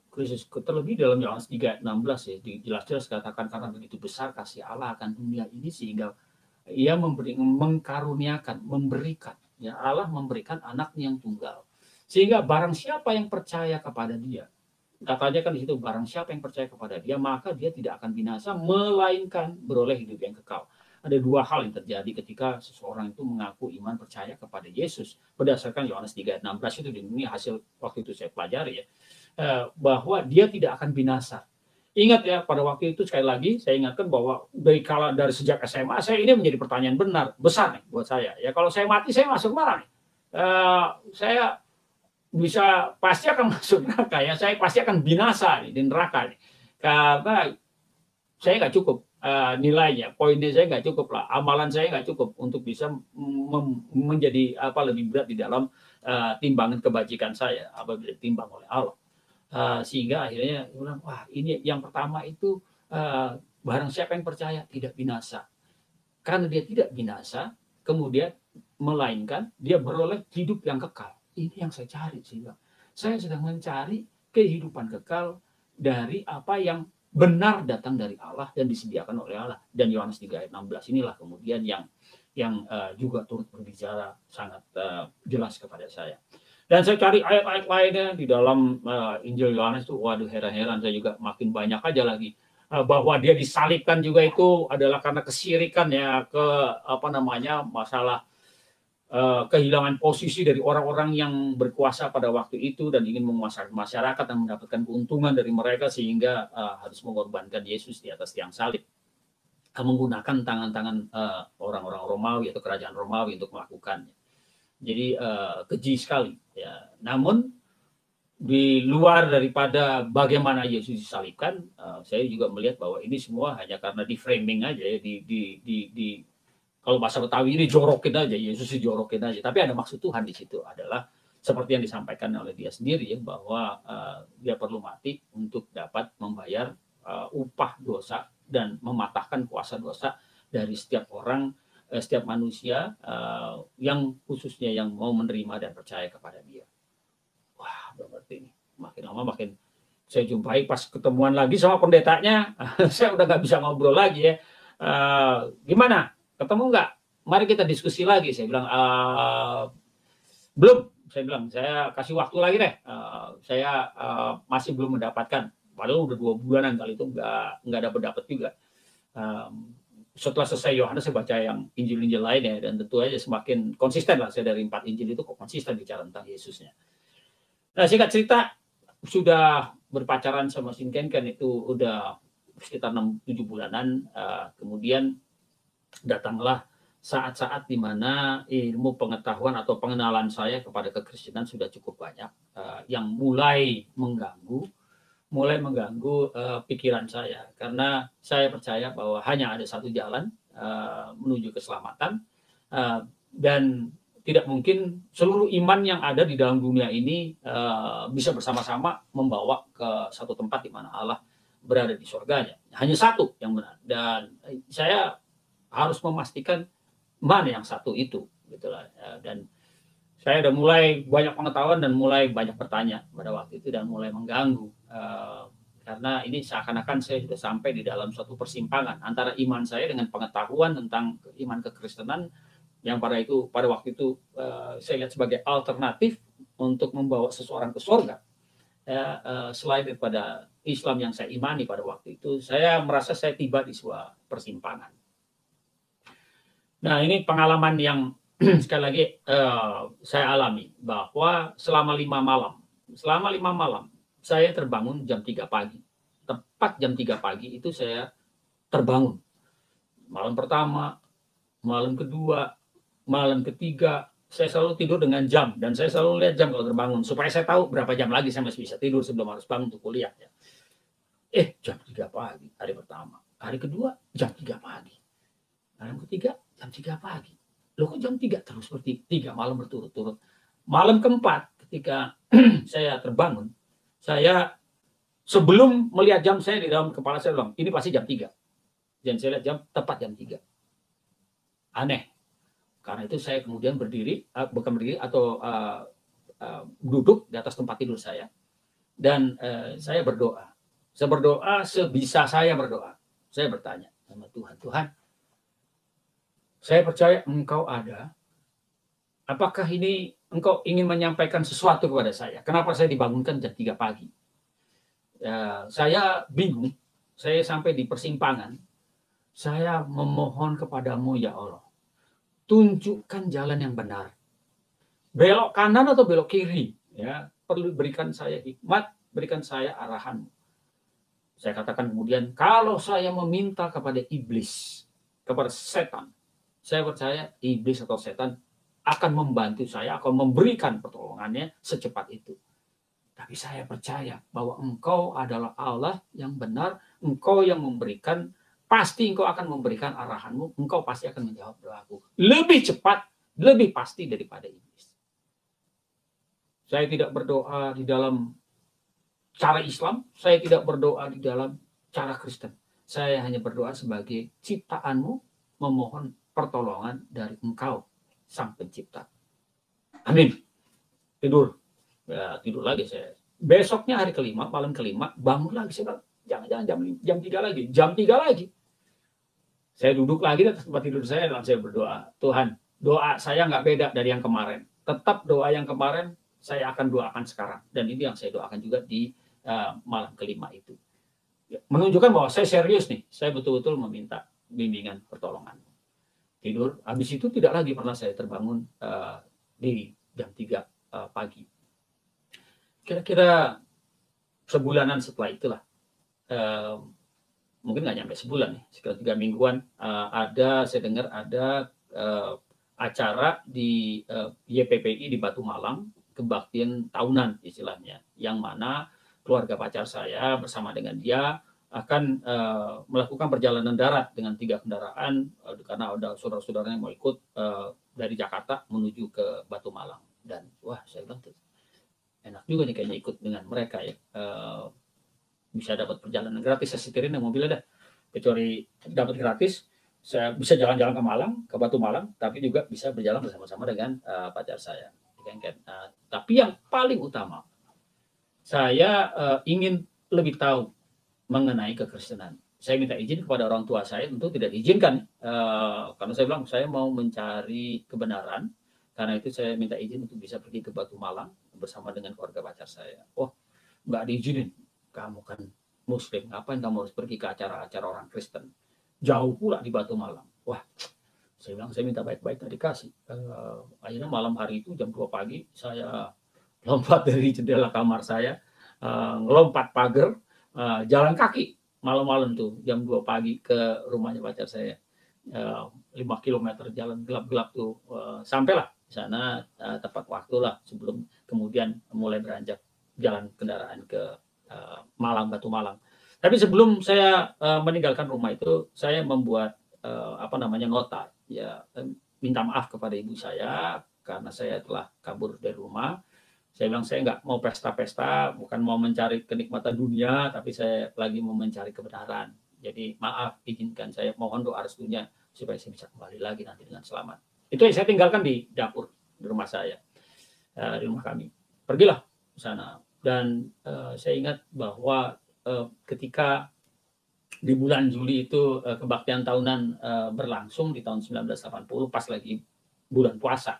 Kristus terlebih dalam Yohanes 3:16 ya, jelas-jelas katakan karena begitu besar kasih Allah akan dunia ini sehingga Ia mengkaruniakan, memberikan. Ya, Allah memberikan anaknya yang tunggal. Sehingga barang siapa yang percaya kepada Dia, katanya kan di situ, barang siapa yang percaya kepada Dia maka dia tidak akan binasa melainkan beroleh hidup yang kekal. Ada dua hal yang terjadi ketika seseorang itu mengaku iman percaya kepada Yesus berdasarkan Yohanes 3:16 itu. Ini hasil waktu itu saya pelajari ya, bahwa dia tidak akan binasa. Ingat ya, pada waktu itu sekali lagi saya ingatkan bahwa dari sejak SMA saya ini menjadi pertanyaan besar nih buat saya. Ya, kalau saya mati saya masuk mana nih? Saya bisa pasti akan masuk neraka ya, saya pasti akan binasa nih di neraka nih, karena saya nggak cukup nilainya, poinnya saya nggak cukup lah, amalan saya nggak cukup untuk bisa menjadi lebih berat di dalam timbangan kebajikan saya apabila ditimbang oleh Allah. Sehingga akhirnya bilang, wah ini yang pertama itu barang siapa yang percaya tidak binasa, karena dia tidak binasa kemudian melainkan dia beroleh hidup yang kekal. Ini yang saya cari, sehingga saya sedang mencari kehidupan kekal dari apa yang benar datang dari Allah dan disediakan oleh Allah. Dan Yohanes 3:16 inilah kemudian yang juga turut berbicara sangat jelas kepada saya. Dan saya cari ayat-ayat lainnya di dalam Injil Yohanes itu, waduh, heran-heran saya juga, makin banyak aja lagi. Bahwa dia disalibkan juga itu adalah karena kesirikan ya, masalah kehilangan posisi dari orang-orang yang berkuasa pada waktu itu dan ingin menguasai masyarakat dan mendapatkan keuntungan dari mereka, sehingga harus mengorbankan Yesus di atas tiang salib, menggunakan tangan-tangan orang-orang Romawi atau kerajaan Romawi untuk melakukannya. Jadi keji sekali ya. Namun di luar daripada bagaimana Yesus disalibkan, saya juga melihat bahwa ini semua hanya karena di framing aja ya, kalau bahasa Betawi ini jorokin aja, Yesus dijorokin aja. Tapi ada maksud Tuhan di situ, adalah seperti yang disampaikan oleh dia sendiri ya, bahwa dia perlu mati untuk dapat membayar upah dosa dan mematahkan kuasa dosa dari setiap orang, setiap manusia yang khususnya yang mau menerima dan percaya kepada dia. Wah, berarti ini makin lama makin saya jumpai pas ketemuan lagi sama pendetanya, saya udah nggak bisa ngobrol lagi ya. Gimana? Ketemu nggak? Mari kita diskusi lagi. Saya bilang, belum. Saya bilang, saya kasih waktu lagi deh. Saya masih belum mendapatkan. Padahal udah 2 bulanan kali itu nggak dapat juga. Setelah selesai Yohanes, saya baca yang Injil-Injil lain ya, dan tentu aja semakin konsisten lah saya dari 4 Injil itu, kok konsisten bicara tentang Yesusnya. Nah, singkat cerita, sudah berpacaran sama Sinken itu udah sekitar 6-7 bulanan. Kemudian datanglah saat-saat di mana ilmu pengetahuan atau pengenalan saya kepada kekristenan sudah cukup banyak, yang mulai mengganggu pikiran saya, karena saya percaya bahwa hanya ada satu jalan menuju keselamatan, dan tidak mungkin seluruh iman yang ada di dalam dunia ini bisa bersama-sama membawa ke satu tempat di mana Allah berada di surganya. Hanya satu yang benar, dan saya harus memastikan mana yang satu itu, gitulah. Dan saya udah mulai banyak pengetahuan dan mulai banyak bertanya pada waktu itu, dan mulai mengganggu karena ini seakan-akan saya sudah sampai di dalam suatu persimpangan antara iman saya dengan pengetahuan tentang iman kekristenan yang pada waktu itu saya lihat sebagai alternatif untuk membawa seseorang ke surga. Selain daripada Islam yang saya imani pada waktu itu, saya merasa saya tiba di sebuah persimpangan. Nah, ini pengalaman yang sekali lagi saya alami, bahwa selama 5 malam saya terbangun jam 3 pagi. Tepat jam 3 pagi itu saya terbangun. Malam pertama, malam kedua, malam ketiga, saya selalu tidur dengan jam, dan saya selalu lihat jam kalau terbangun supaya saya tahu berapa jam lagi saya masih bisa tidur sebelum harus bangun untuk kuliah. Ya. Jam 3 pagi hari pertama, hari kedua jam 3 pagi, hari ketiga jam 3 pagi. Loh kok jam 3 terus, seperti 3 malam berturut-turut. Malam keempat ketika saya terbangun, saya sebelum melihat jam, saya di dalam kepala saya bilang, ini pasti jam 3. Dan saya lihat jam, tepat jam 3. Aneh. Karena itu saya kemudian berdiri, bukan berdiri, atau duduk di atas tempat tidur saya. Dan saya berdoa. Saya berdoa sebisa saya berdoa. Saya bertanya sama Tuhan, Tuhan, saya percaya Engkau ada. Apakah ini Engkau ingin menyampaikan sesuatu kepada saya? Kenapa saya dibangunkan jam 3 pagi? Saya bingung. Saya sampai di persimpangan. Saya memohon kepadamu, ya Allah, tunjukkan jalan yang benar. Belok kanan atau belok kiri? Ya, perlu berikan saya hikmat, berikan saya arahan. Saya katakan kemudian, kalau saya meminta kepada iblis, kepada setan, saya percaya iblis atau setan akan membantu saya, akan memberikan pertolongannya secepat itu. Tapi saya percaya bahwa Engkau adalah Allah yang benar, Engkau yang memberikan, pasti Engkau akan memberikan arahanmu, Engkau pasti akan menjawab doaku. Lebih cepat, lebih pasti daripada iblis. Saya tidak berdoa di dalam cara Islam, saya tidak berdoa di dalam cara Kristen. Saya hanya berdoa sebagai ciptaanmu, memohon pertolongan dari Engkau, Sang Pencipta. Amin. Tidur. Ya, tidur lagi saya. Besoknya hari kelima, malam kelima, bangun lagi. Saya bilang, jangan-jangan jam 3 lagi. Jam 3 lagi. Saya duduk lagi di tempat tidur saya, dan saya berdoa. Tuhan, doa saya nggak beda dari yang kemarin. Tetap doa yang kemarin, saya akan doakan sekarang. Dan ini yang saya doakan juga di malam kelima itu. Menunjukkan bahwa saya serius nih. Saya betul-betul meminta bimbingan pertolongan. Tidur. Habis itu tidak lagi pernah saya terbangun di jam 3 pagi. Kira-kira sebulanan setelah itulah, mungkin nggak nyampe sebulan nih, sekitar 3 mingguan, saya dengar ada acara di YPPI di Batu Malang, kebaktian tahunan istilahnya, yang mana keluarga pacar saya bersama dengan dia akan melakukan perjalanan darat dengan 3 kendaraan, karena ada saudara-saudaranya mau ikut dari Jakarta menuju ke Batu Malang. Dan wah, saya bilang tuh, enak juga nih kayaknya ikut dengan mereka ya. Bisa dapat perjalanan gratis, saya setirin mobilnya dah. Kecuali dapat gratis, saya bisa jalan-jalan ke Malang, ke Batu Malang, tapi juga bisa berjalan bersama-sama dengan pacar saya. Tapi yang paling utama, saya ingin lebih tahu mengenai kekristenan. Saya minta izin kepada orang tua saya, tentu tidak diizinkan, karena saya bilang saya mau mencari kebenaran. Karena itu saya minta izin untuk bisa pergi ke Batu Malang bersama dengan keluarga pacar saya. Oh, nggak diizinin. Kamu kan Muslim, ngapain kamu harus pergi ke acara-acara orang Kristen? Jauh pula di Batu Malang. Wah, saya bilang saya minta baik-baik, nggak dikasih. Akhirnya malam hari itu jam 2 pagi, saya lompat dari jendela kamar saya, ngelompat pagar, jalan kaki malam-malam tuh jam 2 pagi ke rumahnya pacar saya. 5 km jalan gelap-gelap tuh, sampailah di sana tepat waktu lah sebelum kemudian mulai beranjak jalan kendaraan ke Malang, Batu Malang. Tapi sebelum saya meninggalkan rumah itu, saya membuat nota, ya, minta maaf kepada ibu saya karena saya telah kabur dari rumah. Saya bilang saya nggak mau pesta-pesta, bukan mau mencari kenikmatan dunia, tapi saya lagi mau mencari kebenaran. Jadi maaf, izinkan saya, mohon doa restunya supaya saya bisa kembali lagi nanti dengan selamat. Itu yang saya tinggalkan di dapur di rumah saya, di rumah kami. Pergilah ke sana. Dan saya ingat bahwa ketika di bulan Juli itu kebaktian tahunan berlangsung di tahun 1980, pas lagi bulan puasa.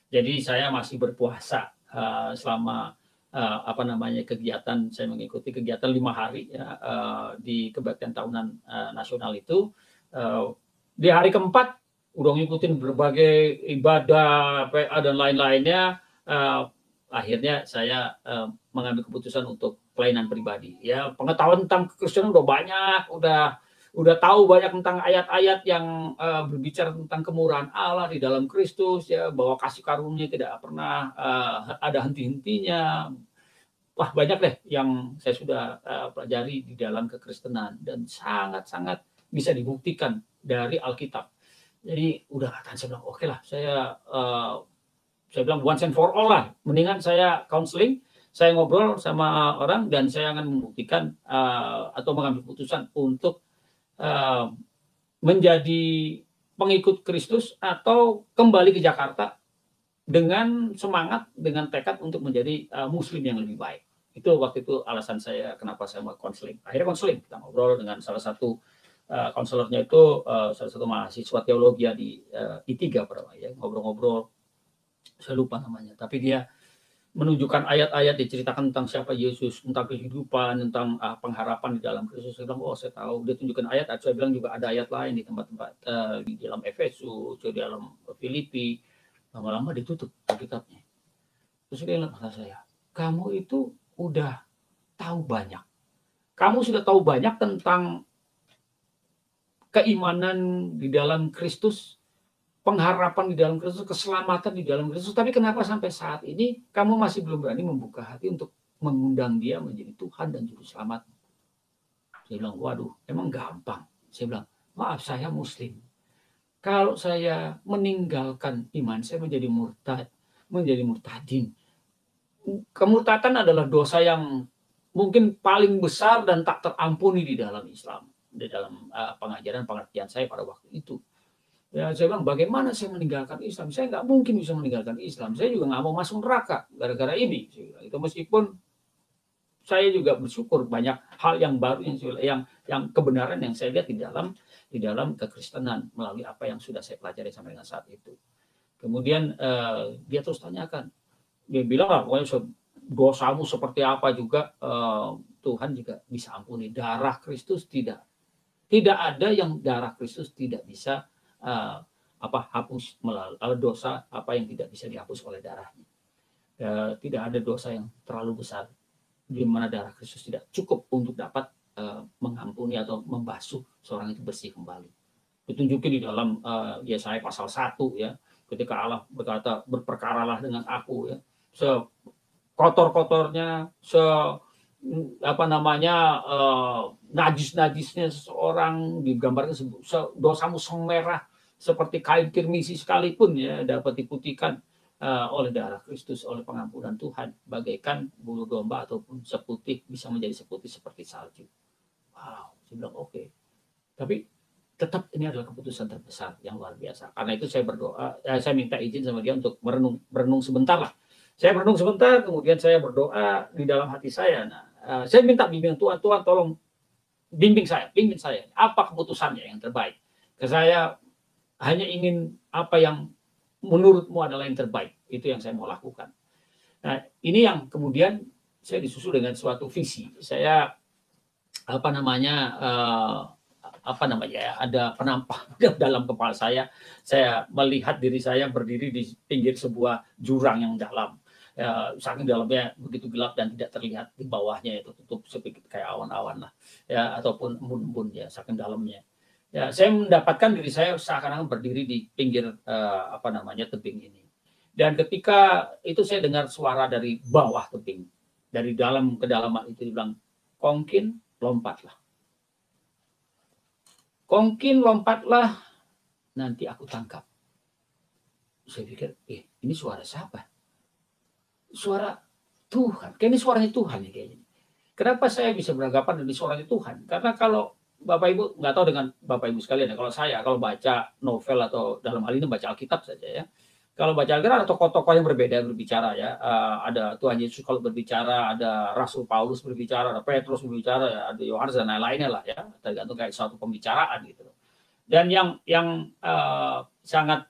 Jadi saya masih berpuasa selama kegiatan, saya mengikuti kegiatan 5 hari ya, di kebaktian tahunan nasional itu. Di hari keempat udah ngikutin berbagai ibadah, PA dan lain-lainnya. Akhirnya saya mengambil keputusan untuk pelayanan pribadi. Ya, pengetahuan tentang kekristenan udah banyak, udah udah tahu banyak tentang ayat-ayat yang berbicara tentang kemurahan Allah di dalam Kristus, ya, bahwa kasih karunia tidak pernah ada henti-hentinya. Wah, banyak deh yang saya sudah pelajari di dalam kekristenan dan sangat-sangat bisa dibuktikan dari Alkitab. Jadi udah kan saya bilang oke lah, saya bilang once and for all lah, mendingan saya counseling, saya ngobrol sama orang dan saya akan membuktikan atau mengambil keputusan untuk menjadi pengikut Kristus atau kembali ke Jakarta dengan semangat, dengan tekad untuk menjadi Muslim yang lebih baik. Itu waktu itu alasan saya kenapa saya mau konseling. Akhirnya konseling, kita ngobrol dengan salah satu konselornya itu salah satu mahasiswa teologi di I3 ya, ngobrol-ngobrol, saya lupa namanya, tapi dia menunjukkan ayat-ayat diceritakan tentang siapa Yesus, tentang kehidupan, tentang pengharapan di dalam Kristus. Saya bilang, oh saya tahu. Dia tunjukkan ayat, saya bilang juga ada ayat lain di tempat-tempat di dalam Efesus, di dalam Filipi. Lama-lama ditutup Alkitabnya. Terus dia bilang sama saya, kamu itu udah tahu banyak. Kamu sudah tahu banyak tentang keimanan di dalam Kristus, pengharapan di dalam Kristus, keselamatan di dalam Kristus. Tapi kenapa sampai saat ini kamu masih belum berani membuka hati untuk mengundang dia menjadi Tuhan dan Juru Selamat? Saya bilang, waduh, emang gampang. Saya bilang, maaf saya Muslim. Kalau saya meninggalkan iman, saya menjadi murtad, menjadi murtadin. Kemurtadan adalah dosa yang mungkin paling besar dan tak terampuni di dalam Islam, di dalam pengajaran pengertian saya pada waktu itu. Ya, saya bilang, bagaimana saya meninggalkan Islam? Saya nggak mungkin bisa meninggalkan Islam. Saya juga nggak mau masuk neraka gara-gara ini. Itu meskipun saya juga bersyukur banyak hal yang baru yang kebenaran yang saya lihat di dalam kekristenan melalui apa yang sudah saya pelajari sampai dengan saat itu. Kemudian dia terus tanyakan, dia bilang lah, pokoknya dosamu seperti apa juga Tuhan juga bisa ampuni. Darah Kristus tidak ada yang darah Kristus tidak bisa hapus melalui dosa apa yang tidak bisa dihapus oleh darahnya. Tidak ada dosa yang terlalu besar di mana darah Kristus tidak cukup untuk dapat mengampuni atau membasuh seorang itu bersih kembali. Ditunjukin di dalam Yesaya pasal 1 ya, ketika Allah berkata, berperkaralah dengan aku ya, sekotor-kotornya, najis-najisnya seseorang, digambarkan dosamu semerah seperti kain kirmisi sekalipun ya dapat diputihkan oleh darah Kristus, oleh pengampunan Tuhan, bagaikan bulu domba ataupun seputih bisa menjadi seputih seperti salju. Wow, saya bilang oke. Tapi tetap ini adalah keputusan terbesar yang luar biasa. Karena itu saya berdoa, saya minta izin sama dia untuk merenung sebentar lah. Saya merenung sebentar, kemudian saya berdoa di dalam hati saya. Nah, saya minta bimbingan Tuhan, tolong bimbing saya. Apa keputusannya yang terbaik? Saya hanya ingin apa yang menurutmu adalah yang terbaik. Itu yang saya mau lakukan. Nah, ini yang kemudian saya disusul dengan suatu visi. Saya ada penampakan dalam kepala saya. Saya melihat diri saya berdiri di pinggir sebuah jurang yang dalam. Saking dalamnya begitu gelap dan tidak terlihat di bawahnya, itu tutup sedikit kayak awan-awan lah ya, ataupun embun-embun ya, saking dalamnya ya. Saya mendapatkan diri saya seakan-akan berdiri di pinggir tebing ini, dan ketika itu saya dengar suara dari bawah tebing, dari dalam kedalaman itu dibilang, Kongkin lompatlah, nanti aku tangkap. Saya pikir, ini suara siapa? Suara Tuhan. Kayaknya ini suaranya Tuhan ya kayaknya. Kenapa saya bisa beranggapan ini suaranya Tuhan? Karena kalau Bapak Ibu, nggak tahu dengan Bapak Ibu sekalian ya, kalau baca novel atau dalam hal ini baca Alkitab saja ya. Kalau baca Alkitab ada tokoh-tokoh yang berbeda berbicara ya. Ada Tuhan Yesus kalau berbicara, ada Rasul Paulus berbicara, ada Petrus berbicara, ya, ada Yohanes dan lain-lainnya lah ya. Tergantung kayak suatu pembicaraan gitu. Dan yang sangat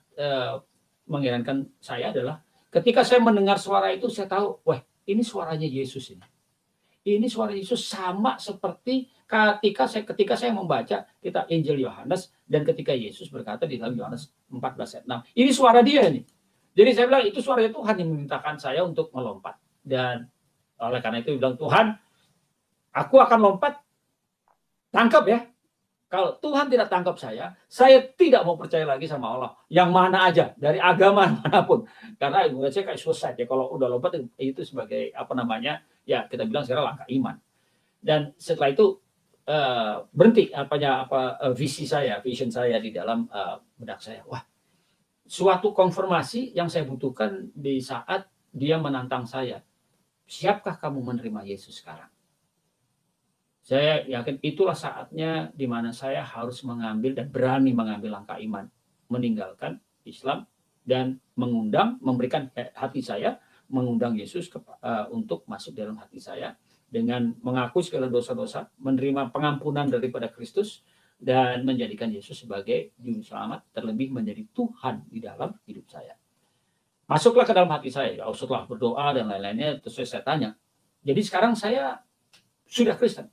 mengherankan saya adalah ketika saya mendengar suara itu, saya tahu, wah, ini suaranya Yesus ini. Ini suara Yesus sama seperti ketika saya membaca kitab Injil Yohanes, dan ketika Yesus berkata di dalam Yohanes 14 ayat 6. Ini suara dia nih. Jadi saya bilang itu suara Tuhan yang memintakan saya untuk melompat. Dan oleh karena itu bilang, Tuhan, aku akan lompat, tangkap ya. Kalau Tuhan tidak tangkap saya tidak mau percaya lagi sama Allah. Yang mana aja, dari agama manapun. Karena menurut saya kayak suicide ya. Kalau udah lompat itu sebagai apa namanya, ya kita bilang sekarang langkah iman. Dan setelah itu berhenti vision saya di dalam benak saya. Wah, suatu konfirmasi yang saya butuhkan di saat dia menantang saya. Siapkah kamu menerima Yesus sekarang? Saya yakin itulah saatnya di mana saya harus mengambil dan berani mengambil langkah iman, meninggalkan Islam dan memberikan hati saya, mengundang Yesus untuk masuk dalam hati saya dengan mengaku segala dosa-dosa, menerima pengampunan daripada Kristus dan menjadikan Yesus sebagai juru selamat, terlebih menjadi Tuhan di dalam hidup saya. Masuklah ke dalam hati saya, setelah berdoa dan lain-lainnya, terus saya tanya, jadi sekarang saya sudah Kristen.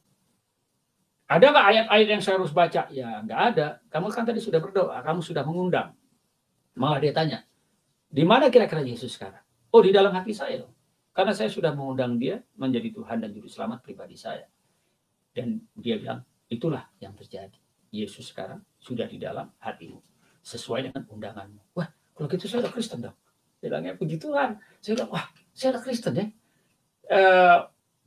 Ada nggak ayat-ayat yang saya harus baca? Ya nggak ada. Kamu kan tadi sudah berdoa, kamu sudah mengundang. Malah dia tanya, di mana kira-kira Yesus sekarang? Oh, di dalam hati saya. Karena saya sudah mengundang dia menjadi Tuhan dan Juru Selamat pribadi saya. Dan dia bilang, itulah yang terjadi. Yesus sekarang sudah di dalam hatimu. Sesuai dengan undanganmu. Wah, kalau gitu saya udah Kristen dong. Dia bilangnya, puji Tuhan. Saya bilang, wah, saya udah Kristen ya.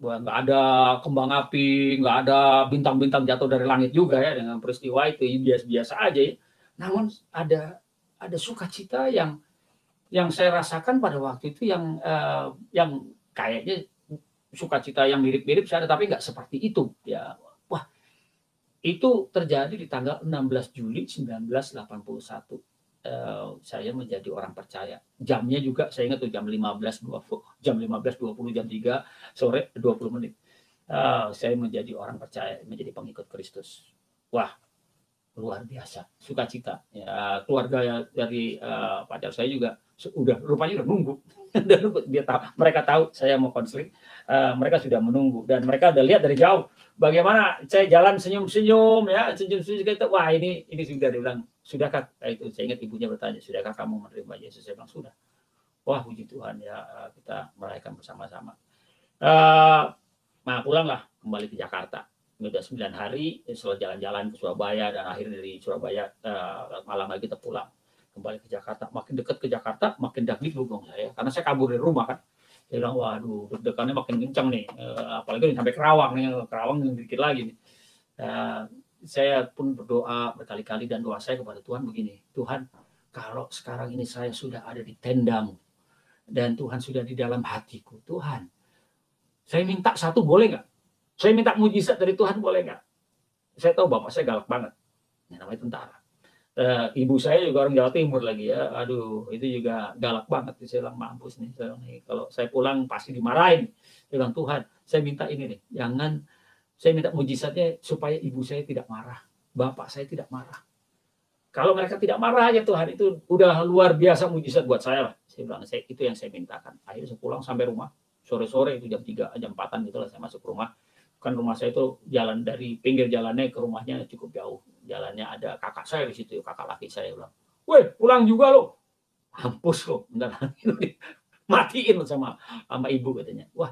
Nggak ada kembang api, nggak ada bintang-bintang jatuh dari langit juga ya dengan peristiwa itu, biasa-biasa aja ya. Namun ada sukacita yang saya rasakan pada waktu itu yang kayaknya sukacita yang mirip-mirip saya, tapi nggak seperti itu ya. Wah, itu terjadi di tanggal 16 Juli 1981. Saya menjadi orang percaya. Jamnya juga saya ingat tuh jam 15.20, jam 15.20, jam 3 sore 20 menit. Saya menjadi orang percaya, menjadi pengikut Kristus. Wah, luar biasa, sukacita. Ya, keluarga dari pacar saya juga rupanya udah nunggu. Dia tahu, mereka tahu saya mau konseling. Mereka sudah menunggu dan mereka udah lihat dari jauh bagaimana saya jalan senyum-senyum ya, senyum-senyum gitu. Wah, ini sudah dibilang, sudahkah? Itu saya ingat ibunya bertanya, sudahkah kamu menerima Yesus? Saya bilang sudah. Wah, puji Tuhan ya, kita merayakan bersama-sama. Nah, pulanglah kembali ke Jakarta. Udah 9 hari setelah jalan-jalan ke Surabaya dan akhir dari Surabaya malam lagi kita pulang kembali ke Jakarta. Makin dekat ke Jakarta makin dagdikduk dong saya, karena saya kabur dari rumah kan. Saya bilang, waduh, deg-degannya makin kencang nih, apalagi sampai Kerawang yang dikit lagi nih. Saya pun berdoa berkali-kali dan doa saya kepada Tuhan begini, Tuhan, kalau sekarang ini saya sudah ada di tendamu dan Tuhan sudah di dalam hatiku, Tuhan, saya minta satu boleh nggak? Saya minta mujizat dari Tuhan boleh nggak? Saya tahu bapak saya galak banget, namanya tentara. Ibu saya juga orang Jawa Timur lagi ya, aduh itu juga galak banget. Saya bilang mampus nih, kalau saya pulang pasti dimarahin. Saya bilang, Tuhan, saya minta ini nih, jangan, saya minta mujizatnya supaya ibu saya tidak marah, bapak saya tidak marah. Kalau mereka tidak marah ya Tuhan, itu udah luar biasa mujizat buat saya lah. Saya bilang, itu yang saya mintakan. Akhirnya saya pulang sampai rumah, sore-sore itu jam 3, jam 4-an gitu lah saya masuk rumah. Kan rumah saya itu jalan dari pinggir jalannya ke rumahnya cukup jauh. Jalannya ada kakak saya di situ, kakak laki saya bilang, "Weh, pulang juga lo." Mampus lo, bentar lagi matiin lo sama ibu katanya. Wah,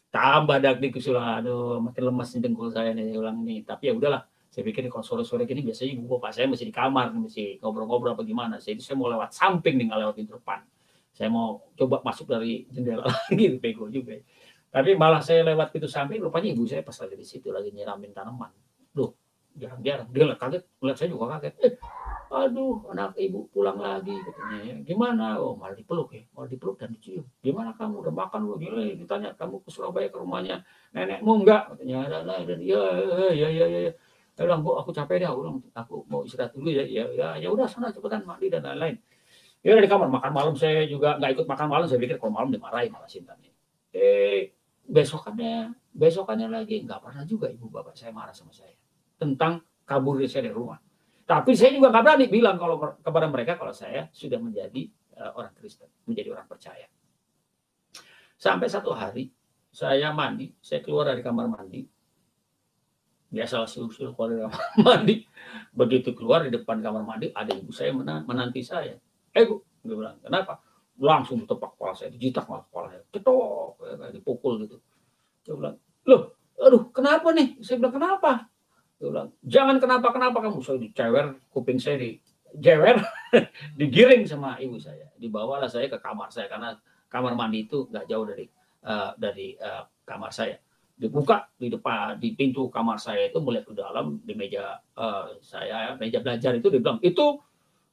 tambah dagdikduk sudah, aduh, makin lemas nih dengkul saya nih, ulang nih. Tapi ya udahlah, saya pikir kalau sore-sore gini biasanya ibu bapak saya masih di kamar, masih ngobrol-ngobrol apa gimana. Saya mau lewat samping nih, nggak lewat pintu depan. Saya mau coba masuk dari jendela lagi, bego juga. Tapi malah saya lewat pintu samping, rupanya ibu saya pas lagi di situ lagi nyiramin tanaman. Loh, jarang-jarang dia kaget, melihat saya juga kaget. Aduh, anak ibu pulang lagi katanya. Gimana? Oh, malah dipeluk ya, malah dipeluk dan dicium. Gimana kamu udah makan? Gila, ditanya kamu ke Surabaya ke rumahnya nenekmu enggak? Katanya ada. Ya. Saya bilang, Bu, aku capek deh, aku mau istirahat dulu ya. Ya udah sana cepetan mandi dan lain-lain. Ya udah di kamar makan malam, saya juga nggak ikut makan malam, saya pikir kalau malam dimarahin malah Sintannya. Besokannya lagi nggak pernah juga ibu bapak saya marah sama saya tentang kabur saya dari rumah. Tapi saya juga nggak berani bilang kepada mereka kalau saya sudah menjadi orang Kristen, menjadi orang percaya. Sampai satu hari saya mandi, saya keluar dari kamar mandi. Biasalah suruh keluar dari kamar mandi. Begitu keluar di depan kamar mandi ada ibu saya menanti saya. Bu, dia bilang, kenapa? Langsung ditepak kepala saya, dijitak malah kepala saya, cetok, dipukul gitu. Dia bilang, loh, aduh, kenapa nih? Saya bilang, kenapa? Dia bilang, Jangan kenapa-kenapa kamu. Saya dicewer, kuping saya dijewer, digiring sama ibu saya. Dibawalah saya ke kamar saya karena kamar mandi itu nggak jauh dari kamar saya. Dibuka di depan di pintu kamar saya itu melihat ke dalam di meja saya, meja belajar itu, dia bilang, itu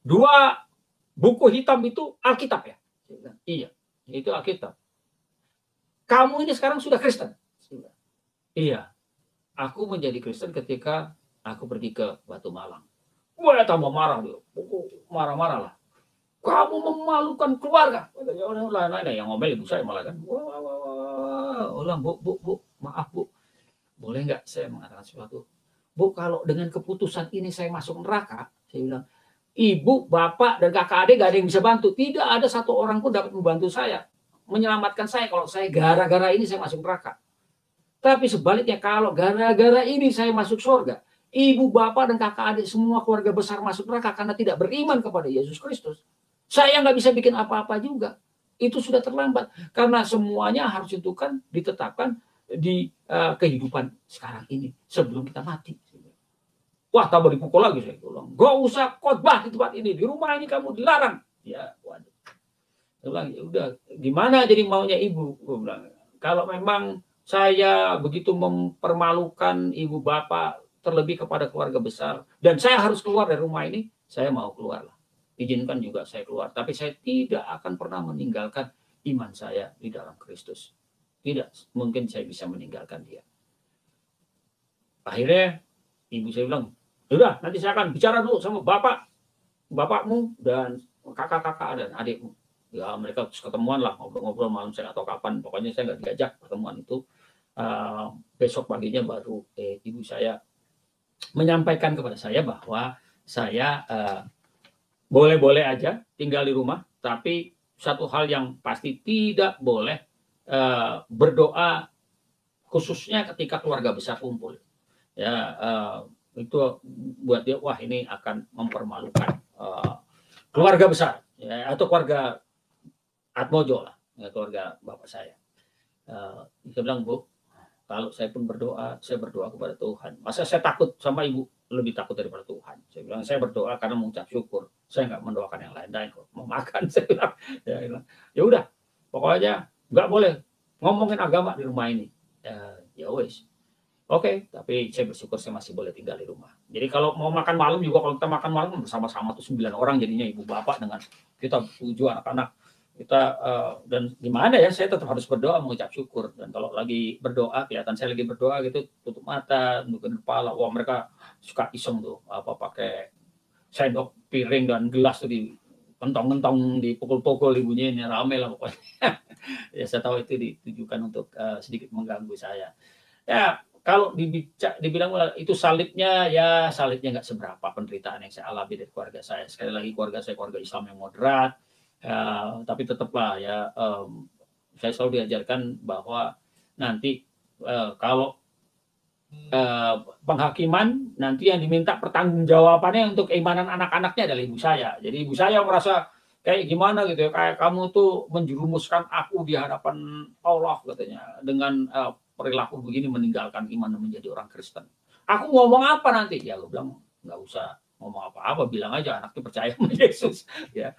2 buku hitam itu Alkitab ya? Saya bilang, iya, itu Alkitab. Kamu ini sekarang sudah Kristen? Iya, aku menjadi Kristen ketika aku pergi ke Batu Malang. Wah, tambah marah dia, marah-marah lah. Kamu memalukan keluarga. Yang ngomel ibu saya malah kan. Ulang, Bu, maaf Bu, boleh nggak saya mengatakan sesuatu? Bu, kalau dengan keputusan ini saya masuk neraka, saya bilang, ibu, bapak, dan kakak adik gak ada yang bisa bantu. Tidak ada satu orang pun dapat membantu saya, menyelamatkan saya kalau saya gara-gara ini saya masuk neraka. Tapi sebaliknya, kalau gara-gara ini saya masuk surga, ibu, bapak, dan kakak adik semua keluarga besar masuk neraka karena tidak beriman kepada Yesus Kristus. Saya nggak bisa bikin apa-apa juga. Itu sudah terlambat. Karena semuanya harus ditetapkan di kehidupan sekarang ini sebelum kita mati. Wah, tambah dipukul lagi saya bilang. Gak usah khotbah di tempat ini. Di rumah ini kamu dilarang. Ya, waduh. Saya bilang, ya udah, gimana jadi maunya ibu? Gue bilang, kalau memang saya begitu mempermalukan ibu bapak, terlebih kepada keluarga besar, dan saya harus keluar dari rumah ini, saya mau keluar lah. Izinkan juga saya keluar. Tapi saya tidak akan pernah meninggalkan iman saya di dalam Kristus. Tidak mungkin saya bisa meninggalkan dia. Akhirnya ibu saya bilang, udah, nanti saya akan bicara dulu sama bapakmu dan kakak-kakak dan adikmu. Ya, mereka ketemuan lah, ngobrol-ngobrol malam, saya nggak tahu kapan. Pokoknya saya nggak diajak pertemuan itu. Besok paginya baru ibu saya menyampaikan kepada saya bahwa saya boleh-boleh aja tinggal di rumah, tapi satu hal yang pasti tidak boleh berdoa, khususnya ketika keluarga besar kumpul. Ya, itu buat dia, wah ini akan mempermalukan keluarga besar, ya, atau keluarga Atmojo lah, ya, keluarga bapak saya. Saya bilang, Bu, kalau saya pun berdoa, saya berdoa kepada Tuhan. Masa saya takut sama ibu? Lebih takut daripada Tuhan. Saya bilang, saya berdoa karena mengucap syukur. Saya nggak mendoakan yang lain-lain kok. Mau makan, saya bilang. Ya udah, pokoknya nggak boleh ngomongin agama di rumah ini. Ya wes. Oke, tapi saya bersyukur saya masih boleh tinggal di rumah. Jadi kalau mau makan malam juga, kalau kita makan malam bersama-sama tuh 9 orang jadinya, ibu bapak dengan kita 7 anak-anak. Kita dan gimana ya, saya tetap harus berdoa, mengucap syukur. Dan kalau lagi berdoa, kelihatan saya lagi berdoa gitu, tutup mata, nundukkan kepala. Wah, mereka suka iseng tuh, pakai sendok, piring, dan gelas tuh di kentong-kentong, dipukul-pukul, dibunyiin, rame lah pokoknya. Ya, saya tahu itu ditujukan untuk sedikit mengganggu saya. Ya, kalau dibilang itu salibnya, ya salibnya nggak seberapa penderitaan yang saya alami dari keluarga saya. Sekali lagi, keluarga saya keluarga Islam yang moderat. Tapi tetaplah ya, saya selalu diajarkan bahwa nanti kalau penghakiman, nanti yang diminta pertanggungjawabannya untuk keimanan anak-anaknya adalah ibu saya. Jadi ibu saya merasa kayak gimana gitu ya, kayak kamu tuh menjerumuskan aku di hadapan Allah katanya dengan perilaku begini, meninggalkan iman dan menjadi orang Kristen. Aku ngomong apa nanti? Ya, gue bilang nggak usah ngomong apa-apa, bilang aja anaknya percaya sama Yesus. Ya.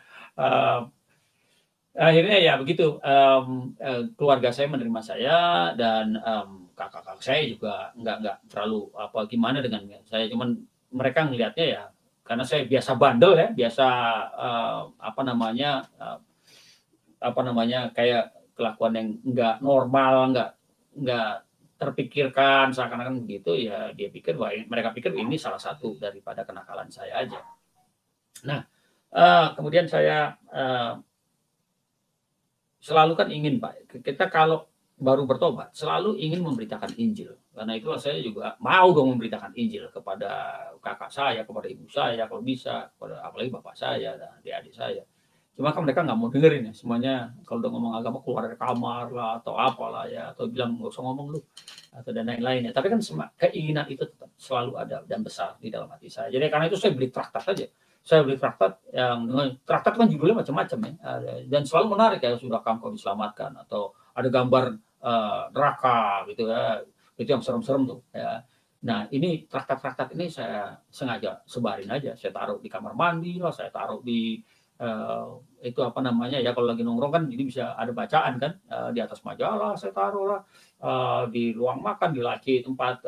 Akhirnya ya begitu, keluarga saya menerima saya, dan kakak-kakak saya juga nggak terlalu apa gimana dengan saya, cuman mereka ngelihatnya ya karena saya biasa bandel ya, biasa apa namanya kayak kelakuan yang nggak normal, nggak terpikirkan, seakan-akan begitu ya, mereka pikir ini salah satu daripada kenakalan saya aja. Nah, kemudian saya selalu kan ingin, Pak, kita kalau baru bertobat selalu ingin memberitakan Injil. Karena itulah saya juga mau dong memberitakan Injil kepada kakak saya, kepada ibu saya kalau bisa, kepada apalagi bapak saya dan adik-adik saya. Cuma kan mereka nggak mau dengerin ya, semuanya kalau udah ngomong agama keluar dari kamar lah atau apalah ya, atau bilang nggak usah ngomong lu, atau dan lain-lainnya. Tapi kan keinginan itu tetap selalu ada dan besar di dalam hati saya. Jadi karena itu saya beli traktat aja. Saya beli traktat yang traktat kan judulnya macam-macam ya, dan selalu menarik ya, sudah kamu diselamatkan, atau ada gambar neraka gitu ya, itu yang serem-serem tuh ya. Nah, ini traktat-traktat ini saya sengaja sebarin aja. Saya taruh di kamar mandi lah, saya taruh di itu apa namanya ya, kalau lagi nongkrong kan jadi bisa ada bacaan kan, di atas majalah saya taruh lah, di ruang makan, di laci tempat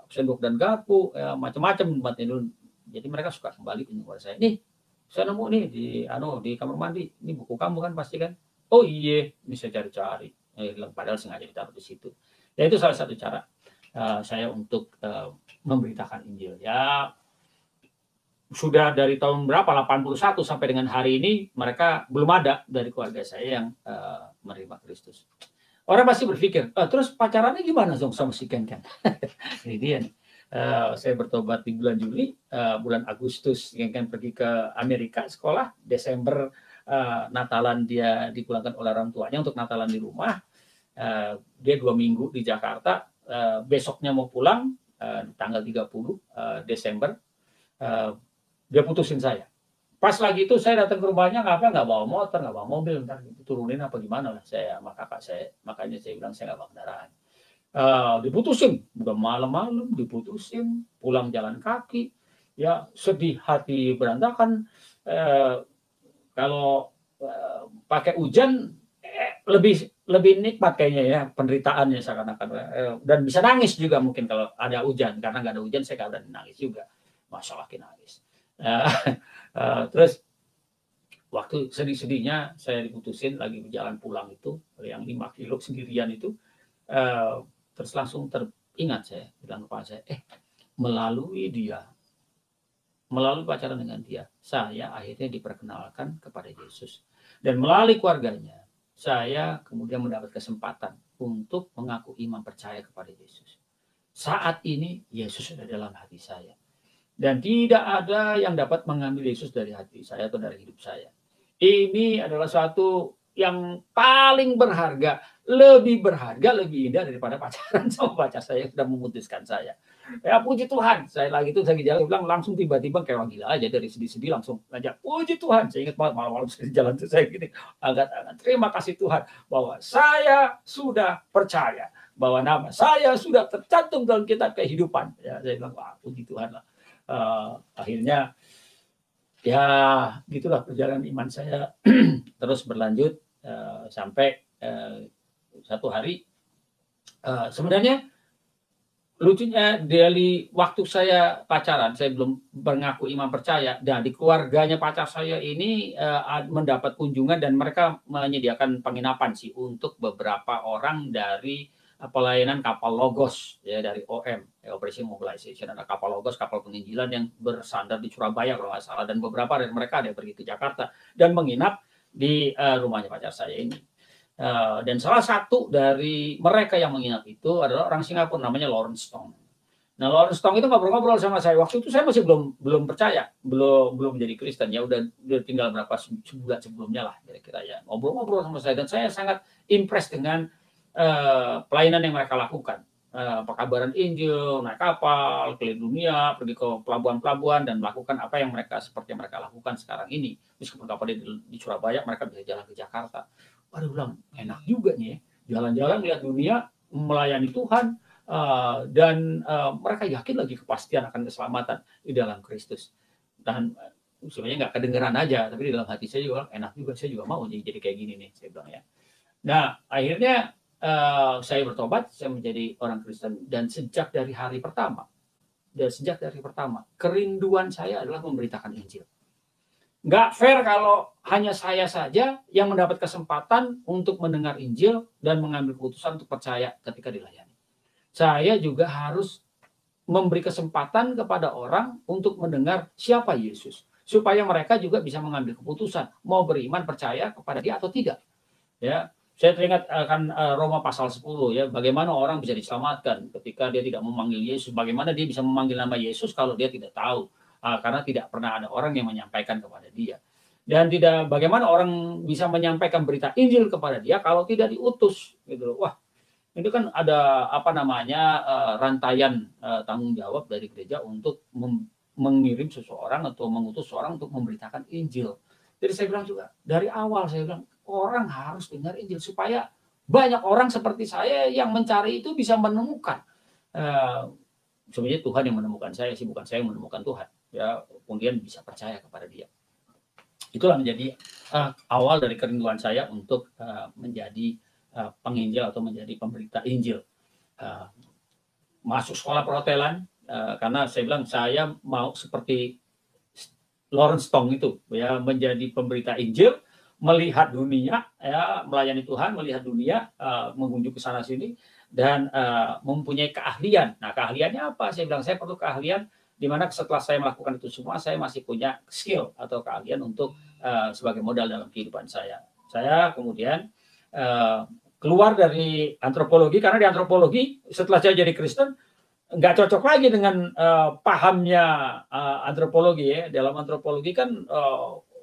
sendok dan garpu, ya macam-macam tempat tidur. Jadi mereka suka kembali kepada saya, "Nih, saya nemu nih di kamar mandi, ini buku kamu kan pasti kan?" "Oh iya," ini saya cari-cari, padahal sengaja ditaruh di situ. Ya itu salah satu cara saya untuk memberitakan Injil. Ya sudah dari tahun berapa 81 sampai dengan hari ini mereka belum ada dari keluarga saya yang menerima Kristus. Orang pasti berpikir, terus pacarannya gimana dong sama si Ken Ken? Ini dia nih. Saya bertobat di bulan Juli, bulan Agustus Ken Ken pergi ke Amerika sekolah, Desember Natalan dia dipulangkan oleh orang tuanya untuk Natalan di rumah. Dia 2 minggu di Jakarta, besoknya mau pulang tanggal 30 Desember. Dia putusin saya. Pas lagi itu saya datang ke rumahnya, nggak bawa motor, nggak bawa mobil, ntar turunin apa gimana lah saya sama kakak saya. Makanya saya bilang saya nggak bawa kendaraan. Diputusin, udah malam-malam diputusin, pulang jalan kaki, ya sedih hati berantakan. Kalau pakai hujan lebih nikmat kayaknya ya penderitaannya seakan-akan, dan bisa nangis juga mungkin kalau ada hujan, karena nggak ada hujan saya nggak berani nangis juga, masalah nangis. Terus waktu sedih-sedihnya saya diputusin lagi berjalan pulang itu yang 5 kilo sendirian itu, terus langsung teringat saya bilang kepada saya, melalui pacaran dengan dia, saya akhirnya diperkenalkan kepada Yesus, dan melalui keluarganya saya kemudian mendapat kesempatan untuk mengaku iman percaya kepada Yesus. Saat ini Yesus ada dalam hati saya. Dan tidak ada yang dapat mengambil Yesus dari hati saya atau dari hidup saya. Ini adalah suatu yang paling berharga, lebih indah daripada pacaran sama pacar saya yang sudah memutuskan saya. Ya puji Tuhan, saya lagi itu saya jalan bilang langsung tiba-tiba kayak orang gila aja dari sedih-sedih langsung ngajak puji Tuhan. Saya ingat banget malam-malam sekali jalan itu saya gini angkat-angkat. Terima kasih Tuhan bahwa saya sudah percaya bahwa nama saya sudah tercantum dalam kitab kehidupan. Ya saya bilang wah puji Tuhan lah. Akhirnya ya gitulah perjalanan iman saya terus berlanjut sampai satu hari sebenarnya lucunya dari waktu saya pacaran saya belum mengaku iman percaya, dan di keluarganya pacar saya ini mendapat kunjungan dan mereka menyediakan penginapan sih untuk beberapa orang dari pelayanan kapal Logos ya dari OM, Operation Mobilization. Ada kapal Logos, kapal penginjilan yang bersandar di Surabaya kalau nggak salah, dan beberapa dari mereka ada yang pergi ke Jakarta dan menginap di rumahnya pacar saya ini. Dan salah satu dari mereka yang menginap itu adalah orang Singapura namanya Lawrence Tong. Nah, Lawrence Tong itu ngobrol-ngobrol sama saya. Waktu itu saya masih belum percaya, belum menjadi Kristen ya, udah tinggal berapa sebulan sebelumnya lah kira-kira ya. Ngobrol-ngobrol sama saya dan saya sangat impress dengan pelayanan yang mereka lakukan. Pekabaran Injil, naik kapal, keliling dunia, pergi ke pelabuhan-pelabuhan dan melakukan apa yang seperti yang mereka lakukan sekarang ini. Meskipun kapalnya di Surabaya, mereka bisa jalan ke Jakarta. Waduh, bilang enak juga nih ya, jalan-jalan lihat dunia, melayani Tuhan, dan mereka yakin lagi kepastian akan keselamatan di dalam Kristus. Dan sebenarnya nggak kedengeran aja, tapi di dalam hati saya juga enak juga, saya juga mau jadi kayak gini nih, saya bilang ya. Nah, akhirnya saya bertobat, saya menjadi orang Kristen, dan sejak dari hari pertama, kerinduan saya adalah memberitakan Injil. Nggak fair kalau hanya saya saja yang mendapat kesempatan untuk mendengar Injil dan mengambil keputusan untuk percaya ketika dilayani. Saya juga harus memberi kesempatan kepada orang untuk mendengar siapa Yesus, supaya mereka juga bisa mengambil keputusan mau beriman percaya kepada dia atau tidak. Ya, saya teringat akan Roma pasal 10 ya, bagaimana orang bisa diselamatkan ketika dia tidak memanggil Yesus, bagaimana dia bisa memanggil nama Yesus kalau dia tidak tahu, karena tidak pernah ada orang yang menyampaikan kepada dia. Dan bagaimana orang bisa menyampaikan berita Injil kepada dia kalau tidak diutus gitu. Wah, itu kan ada apa namanya rantaian tanggung jawab dari gereja untuk mengirim seseorang atau mengutus seorang untuk memberitakan Injil. Jadi saya bilang juga dari awal saya bilang orang harus dengar Injil supaya banyak orang seperti saya yang mencari itu bisa menemukan sebenarnya Tuhan yang menemukan saya sih, bukan saya yang menemukan Tuhan. Ya, kemudian bisa percaya kepada Dia. Itulah menjadi awal dari kerinduan saya untuk menjadi penginjil atau menjadi pemberita Injil. Masuk sekolah perhotelan, karena saya bilang saya mau seperti Lawrence Tong itu, ya, menjadi pemberita Injil, melihat dunia, ya, melayani Tuhan, melihat dunia, mengunjungi ke sana sini, dan mempunyai keahlian. Nah, keahliannya apa? Saya bilang saya perlu keahlian di mana setelah saya melakukan itu semua, saya masih punya skill atau keahlian untuk sebagai modal dalam kehidupan saya. Saya kemudian keluar dari antropologi, karena di antropologi setelah saya jadi Kristen nggak cocok lagi dengan pahamnya antropologi, ya. Dalam antropologi kan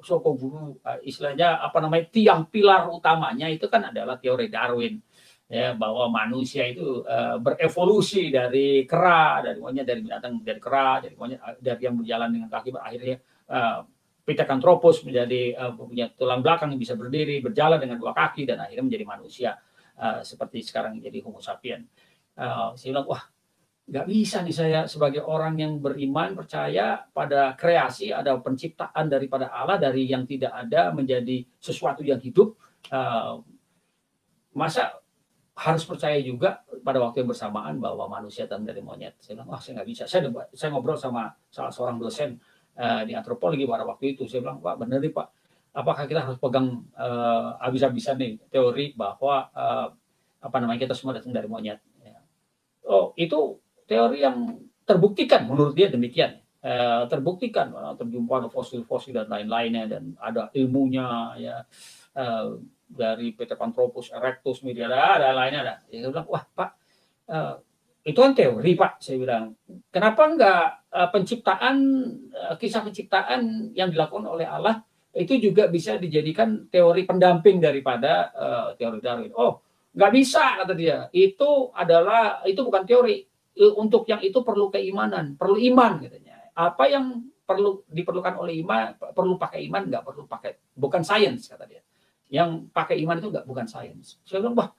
Soko Guru istilahnya apa namanya, tiang pilar utamanya itu kan adalah teori Darwin, ya, bahwa manusia itu berevolusi dari kera, dari monyet, dari binatang, dari kera, dari monyet, dari yang berjalan dengan kaki, akhirnya Pithecanthropus menjadi punya tulang belakang yang bisa berdiri, berjalan dengan dua kaki, dan akhirnya menjadi manusia seperti sekarang jadi Homo sapiens. Saya bilang, wah, nggak bisa nih saya sebagai orang yang beriman, percaya pada kreasi, ada penciptaan daripada Allah, dari yang tidak ada menjadi sesuatu yang hidup. Masa harus percaya juga pada waktu yang bersamaan bahwa manusia datang dari monyet. Saya bilang, wah, saya nggak bisa. Saya ngobrol sama salah seorang dosen di antropologi pada waktu itu. Saya bilang, Pak, benar nih Pak, apakah kita harus pegang habis-habisan nih teori bahwa apa namanya, kita semua datang dari monyet? Ya. Oh, itu teori yang terbuktikan, menurut dia demikian. Terbuktikan, terjumpa fosil-fosil dan lain-lainnya, dan ada ilmunya, ya, dari Pithecanthropus erectus, Mediana, ada lainnya ada. Saya bilang, wah Pak, itu kan teori Pak. Saya bilang, kenapa enggak penciptaan, kisah penciptaan yang dilakukan oleh Allah itu juga bisa dijadikan teori pendamping daripada teori Darwin? Oh, nggak bisa, kata dia. Itu bukan teori. Untuk yang itu perlu keimanan, perlu iman, katanya. Apa yang perlu diperlukan oleh iman, perlu pakai iman, nggak perlu pakai, bukan sains, kata dia. Yang pakai iman itu bukan sains. Saya bilang, wah,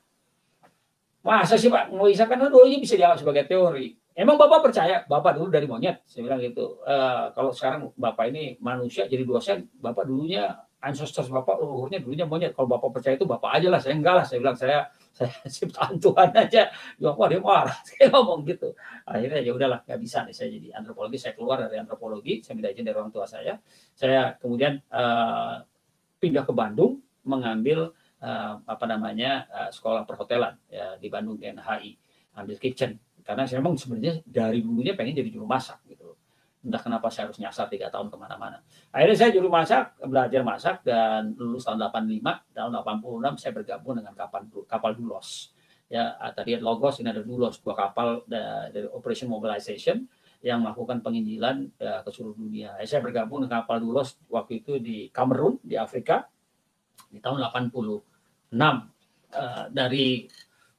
masa sih Pak, mau isahkan dulunya bisa dianggap sebagai teori. Emang Bapak percaya Bapak dulu dari monyet? Saya bilang gitu. Kalau sekarang Bapak ini manusia jadi dosen, Bapak dulunya ancestors Bapak, leluhurnya dulunya monyet. Kalau Bapak percaya itu Bapak aja lah, saya enggak lah. Saya bilang, saya ciptaan Tuhan aja. Wah, dia marah. Saya ngomong gitu. Akhirnya ya udahlah, nggak bisa nih saya jadi antropologi. Saya keluar dari antropologi, saya minta izin dari orang tua saya. Saya kemudian pindah ke Bandung, mengambil apa namanya, sekolah perhotelan, ya, di Bandung NHI, ambil kitchen, karena saya memang sebenarnya dari dulunya pengen jadi juru masak gitu. Entah kenapa saya harus nyasar 3 tahun kemana-mana. Akhirnya saya juru masak, belajar masak, dan lulus tahun 85. Tahun 86 saya bergabung dengan kapal Dulos. Ya, tadi Logos, ini ada Dulos, 2 kapal dari Operation Mobilization yang melakukan penginjilan ke seluruh dunia. Saya bergabung dengan kapal Dulos waktu itu di Kamerun, di Afrika, di tahun 86. Dari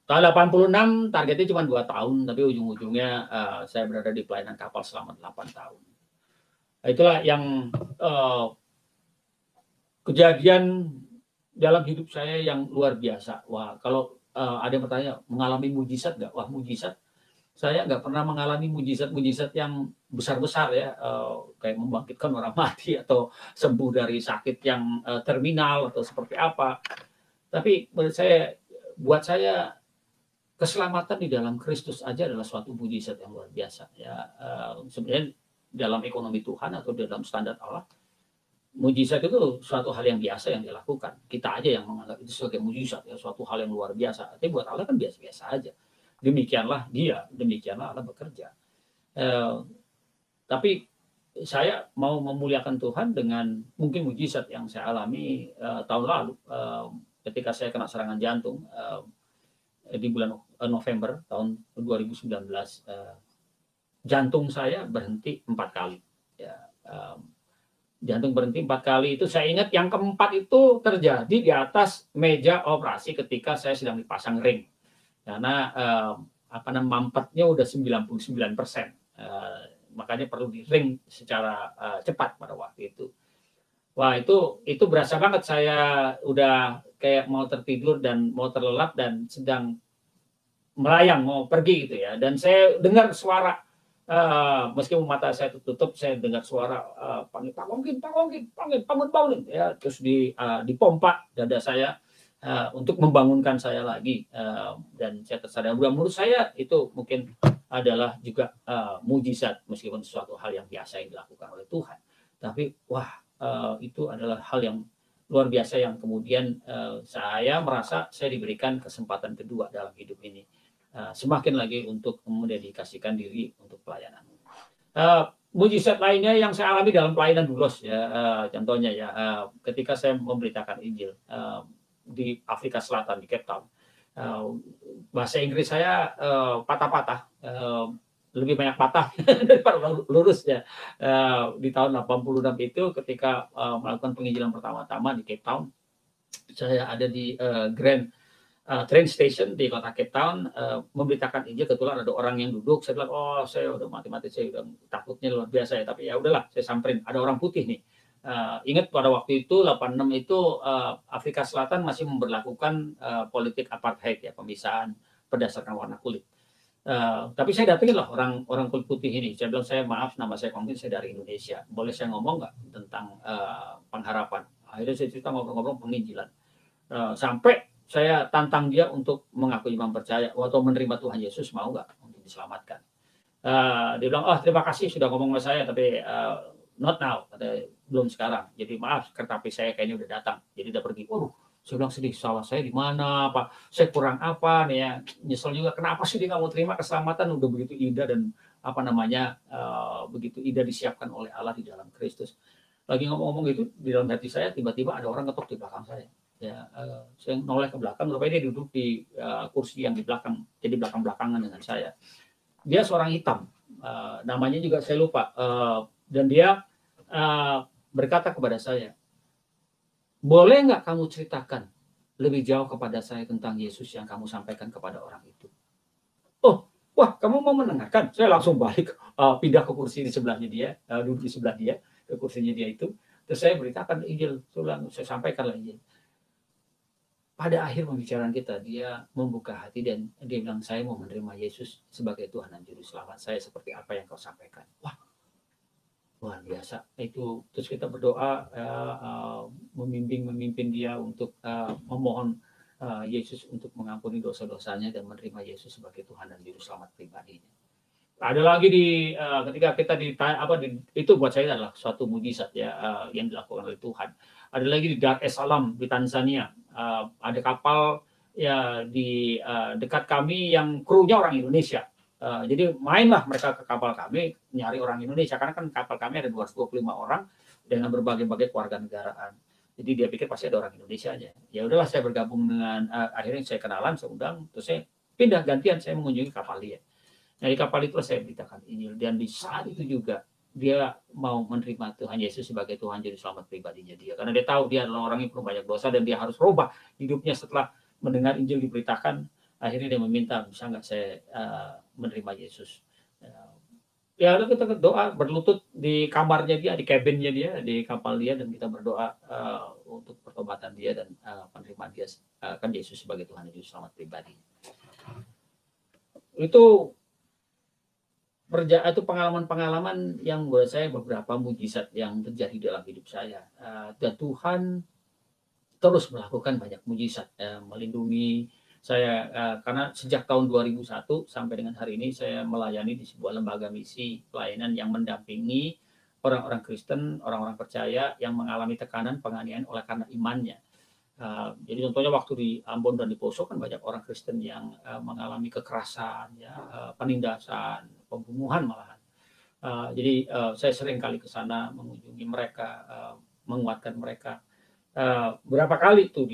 tahun 86 targetnya cuma 2 tahun, tapi ujung-ujungnya saya berada di pelayanan kapal selama 8 tahun. Itulah yang kejadian dalam hidup saya yang luar biasa. Wah, kalau ada yang bertanya, mengalami mujizat nggak? Wah, mujizat. Saya nggak pernah mengalami mujizat-mujizat yang besar-besar, ya, kayak membangkitkan orang mati atau sembuh dari sakit yang terminal atau seperti apa. Tapi menurut saya, buat saya, keselamatan di dalam Kristus aja adalah suatu mujizat yang luar biasa. Ya, sebenarnya dalam ekonomi Tuhan atau dalam standar Allah, mujizat itu suatu hal yang biasa yang dilakukan. Kita aja yang menganggap itu sebagai mujizat, ya, suatu hal yang luar biasa. Tapi buat Allah kan biasa-biasa aja. Demikianlah dia, demikianlah Allah bekerja. Tapi saya mau memuliakan Tuhan dengan mungkin mujizat yang saya alami tahun lalu, ketika saya kena serangan jantung di bulan November tahun 2019. Jantung saya berhenti 4 kali. Ya, jantung berhenti 4 kali itu, saya ingat yang keempat itu terjadi di atas meja operasi ketika saya sedang dipasang ring. Karena apa namanya, mampetnya udah 99%, makanya perlu di ring secara cepat pada waktu itu. Wah, itu berasa banget, saya udah kayak mau tertidur dan mau terlelap dan sedang melayang mau pergi gitu, ya. Dan saya dengar suara meskipun mata saya tertutup, saya dengar suara panggil Pak Wongkin, panggil bangun. Ya, terus dipompa dada saya untuk membangunkan saya lagi, dan saya tersadar. Menurut saya itu mungkin adalah juga mujizat, meskipun sesuatu hal yang biasa yang dilakukan oleh Tuhan. Tapi wah, itu adalah hal yang luar biasa yang kemudian saya merasa saya diberikan kesempatan kedua dalam hidup ini. Semakin lagi untuk mendedikasikan diri untuk pelayanan. Mujizat lainnya yang saya alami dalam pelayanan Bulos ya, contohnya ya, ketika saya memberitakan Injil di Afrika Selatan di Cape Town, bahasa Inggris saya patah-patah, lebih banyak patah daripada lurus ya. Di tahun 86 itu ketika melakukan penginjilan pertama-tama di Cape Town, saya ada di Grand train station di kota Cape Town, memberitakan Injil. Kebetulan ada orang yang duduk, saya bilang, oh saya udah mati-mati, saya udah takutnya luar biasa ya, tapi ya udahlah, saya samperin, ada orang putih nih. Ingat pada waktu itu 86 itu Afrika Selatan masih memberlakukan politik apartheid ya, pemisahan berdasarkan warna kulit. Tapi saya datengin lah orang kulit putih ini. Saya bilang, saya maaf, nama saya Kongkin, saya dari Indonesia. Boleh saya ngomong nggak tentang pengharapan? Akhirnya saya cerita ngobrol-ngobrol penginjilan. Sampai saya tantang dia untuk mengaku iman percaya atau menerima Tuhan Yesus, mau nggak untuk diselamatkan. Dia bilang, oh terima kasih sudah ngomong sama saya, tapi not now, belum sekarang. Jadi maaf, kertapi saya kayaknya udah datang, jadi udah pergi. Waduh, saya bilang sedih, salah saya di mana, apa saya kurang apa nih ya, nyesel juga. Kenapa sih dia nggak mau terima keselamatan, udah begitu indah dan apa namanya, begitu indah disiapkan oleh Allah di dalam Kristus. Lagi ngomong-ngomong gitu di dalam hati saya, tiba-tiba ada orang ketok di belakang saya. Ya, saya noleh ke belakang, rupanya dia duduk di kursi yang di belakang, jadi belakang-belakangan dengan saya. Dia seorang hitam, namanya juga saya lupa, dan dia berkata kepada saya, boleh nggak kamu ceritakan lebih jauh kepada saya tentang Yesus yang kamu sampaikan kepada orang itu? Oh, wah, kamu mau mendengarkan? Saya langsung balik, pindah ke kursi di sebelahnya dia, duduk di sebelah dia, ke kursinya dia itu. Terus saya beritakan Injil, saya sampaikanlah Injil. Pada akhir pembicaraan kita, dia membuka hati dan dia bilang, saya mau menerima Yesus sebagai Tuhan dan Juru Selamat saya seperti apa yang kau sampaikan. Wah, luar biasa. Itu terus kita berdoa, memimpin dia untuk memohon Yesus untuk mengampuni dosa-dosanya dan menerima Yesus sebagai Tuhan dan Juru Selamat pribadinya. Ada lagi ketika kita itu buat saya adalah suatu mujizat ya, yang dilakukan oleh Tuhan. Ada lagi di Dar es Salaam di Tanzania, ada kapal ya di dekat kami yang krunya orang Indonesia. Jadi mainlah mereka ke kapal kami nyari orang Indonesia, karena kan kapal kami ada 225 orang dengan berbagai-bagai kewarganegaraan. Jadi dia pikir pasti ada orang Indonesia aja. Ya udahlah, saya bergabung dengan akhirnya saya kenalan, saya undang, terus saya pindah gantian, saya mengunjungi kapal dia. Nah, di kapal itu saya beritakan Injil, dan di saat itu juga dia mau menerima Tuhan Yesus sebagai Tuhan Juru Selamat pribadinya dia. Karena dia tahu dia adalah orang yang penuh banyak dosa dan dia harus rubah hidupnya setelah mendengar Injil diberitakan. Akhirnya dia meminta, bisa nggak saya menerima Yesus. Ya lalu kita berdoa, berlutut di kamarnya dia, di cabinnya dia, di kapal dia, dan kita berdoa untuk pertobatan dia dan penerimaan dia kan Yesus sebagai Tuhan Juru Selamat pribadi. Itu pengalaman-pengalaman yang buat saya beberapa mujizat yang terjadi dalam hidup saya. Dan Tuhan terus melakukan banyak mujizat, melindungi saya, karena sejak tahun 2001 sampai dengan hari ini saya melayani di sebuah lembaga misi pelayanan yang mendampingi orang-orang Kristen, orang-orang percaya yang mengalami tekanan, penganiayaan oleh karena imannya. Jadi contohnya waktu di Ambon dan di Poso kan banyak orang Kristen yang mengalami kekerasan, ya, penindasan, pembunuhan malahan. Jadi saya sering kali ke sana mengunjungi mereka, menguatkan mereka. Berapa kali tuh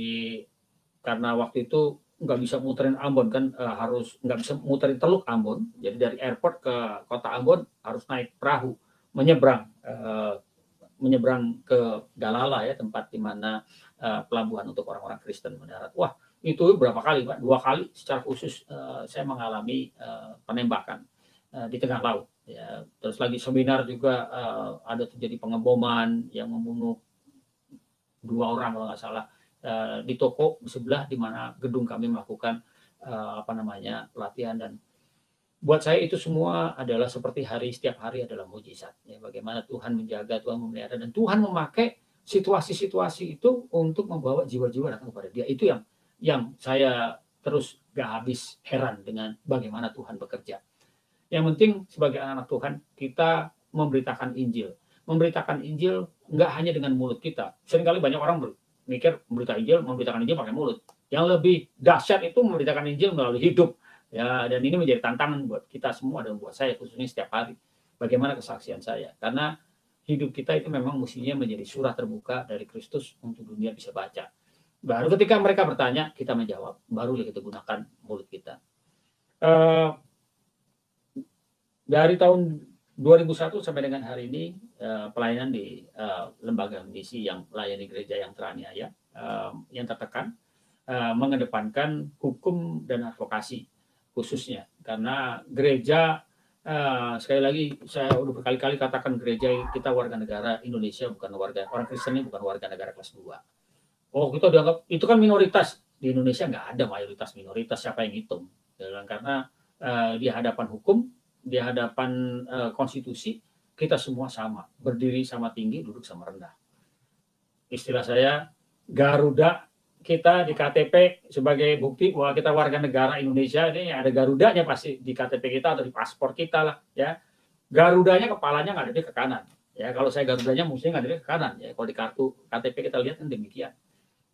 karena waktu itu nggak bisa muterin Ambon kan, harus nggak bisa muterin Teluk Ambon. Jadi dari airport ke kota Ambon harus naik perahu menyeberang ke Galala ya, tempat di mana pelabuhan untuk orang-orang Kristen mendarat. Wah, itu berapa kali Pak? 2 kali secara khusus saya mengalami penembakan di tengah laut. Ya, terus lagi seminar juga ada terjadi pengeboman yang membunuh 2 orang kalau nggak salah di toko di sebelah di mana gedung kami melakukan pelatihan. Dan buat saya itu semua adalah seperti setiap hari adalah mujizat. Ya, bagaimana Tuhan menjaga, Tuhan memelihara, dan Tuhan memakai situasi-situasi itu untuk membawa jiwa-jiwa datang kepada Dia. Itu yang saya terus gak habis heran dengan bagaimana Tuhan bekerja. Yang penting sebagai anak Tuhan, kita memberitakan Injil. Memberitakan Injil nggak hanya dengan mulut kita. Seringkali banyak orang mikir memberitakan Injil pakai mulut. Yang lebih dahsyat itu memberitakan Injil melalui hidup. Ya, dan ini menjadi tantangan buat kita semua dan buat saya khususnya setiap hari. Bagaimana kesaksian saya? Karena hidup kita itu memang mestinya menjadi surat terbuka dari Kristus untuk dunia bisa baca. Baru ketika mereka bertanya, kita menjawab. Baru kita gunakan mulut kita. Dari tahun 2001 sampai dengan hari ini, pelayanan di lembaga misi yang melayani gereja yang teraniaya, yang tertekan, mengedepankan hukum dan advokasi khususnya. Karena gereja, sekali lagi saya udah berkali-kali katakan, gereja kita warga negara Indonesia, bukan orang Kristen ini bukan warga negara kelas 2. Oh, kita dianggap itu kan minoritas. Di Indonesia nggak ada mayoritas minoritas, siapa yang hitung. Karena di hadapan hukum, di hadapan konstitusi, kita semua sama, berdiri sama tinggi, duduk sama rendah. Istilah saya, Garuda kita di KTP sebagai bukti bahwa kita warga negara Indonesia, ini ada Garudanya pasti di KTP kita atau di paspor kita lah, ya. Garudanya kepalanya nggak ada di ke kanan. Ya, kalau saya Garudanya mestinya nggak ada ke kanan. Ya, kalau di kartu KTP kita lihat kan demikian.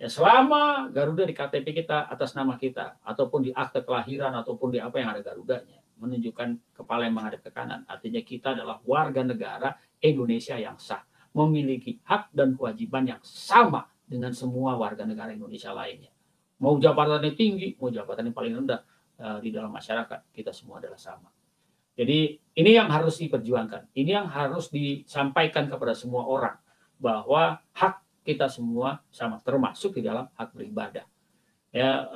Ya, selama Garuda di KTP kita atas nama kita, ataupun di akte kelahiran, ataupun di apa yang ada Garudanya, menunjukkan kepala yang menghadap ke kanan. Artinya kita adalah warga negara Indonesia yang sah, memiliki hak dan kewajiban yang sama dengan semua warga negara Indonesia lainnya. Mau jabatannya tinggi, mau jabatannya paling rendah, di dalam masyarakat, kita semua adalah sama. Jadi ini yang harus diperjuangkan, ini yang harus disampaikan kepada semua orang, bahwa hak kita semua sama, termasuk di dalam hak beribadah. Ya,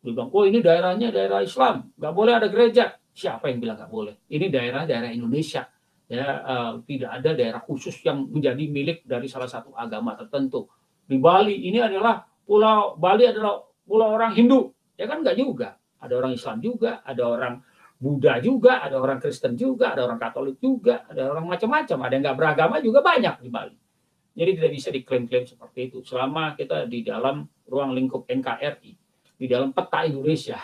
bilang, oh ini daerahnya daerah Islam, nggak boleh ada gereja. Siapa yang bilang nggak boleh? Ini daerah-daerah Indonesia. Ya, tidak ada daerah khusus yang menjadi milik dari salah satu agama tertentu. Di Bali ini adalah Bali adalah pulau orang Hindu. Ya kan nggak juga. Ada orang Islam juga, ada orang Buddha juga, ada orang Kristen juga, ada orang Katolik juga, ada orang macam-macam. Ada yang nggak beragama juga banyak di Bali. Jadi tidak bisa diklaim-klaim seperti itu. Selama kita di dalam ruang lingkup NKRI, di dalam peta Indonesia,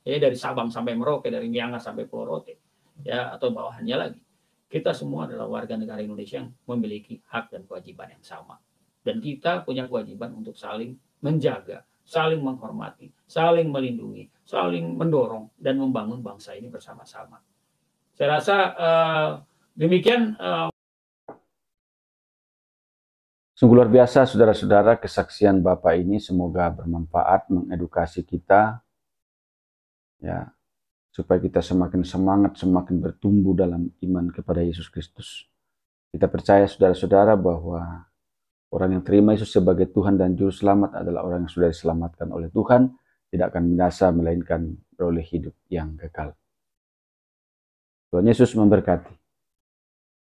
ya dari Sabang sampai Merauke, dari Miangas sampai Pulau Rote, ya atau bawahannya lagi, kita semua adalah warga negara Indonesia yang memiliki hak dan kewajiban yang sama, dan kita punya kewajiban untuk saling menjaga, saling menghormati, saling melindungi, saling mendorong dan membangun bangsa ini bersama-sama. Saya rasa demikian. Sungguh luar biasa saudara-saudara kesaksian Bapak ini, semoga bermanfaat, mengedukasi kita, ya, supaya kita semakin semangat, semakin bertumbuh dalam iman kepada Yesus Kristus. Kita percaya saudara-saudara bahwa orang yang terima Yesus sebagai Tuhan dan Juru Selamat adalah orang yang sudah diselamatkan oleh Tuhan, tidak akan binasa melainkan beroleh hidup yang kekal. Tuhan Yesus memberkati.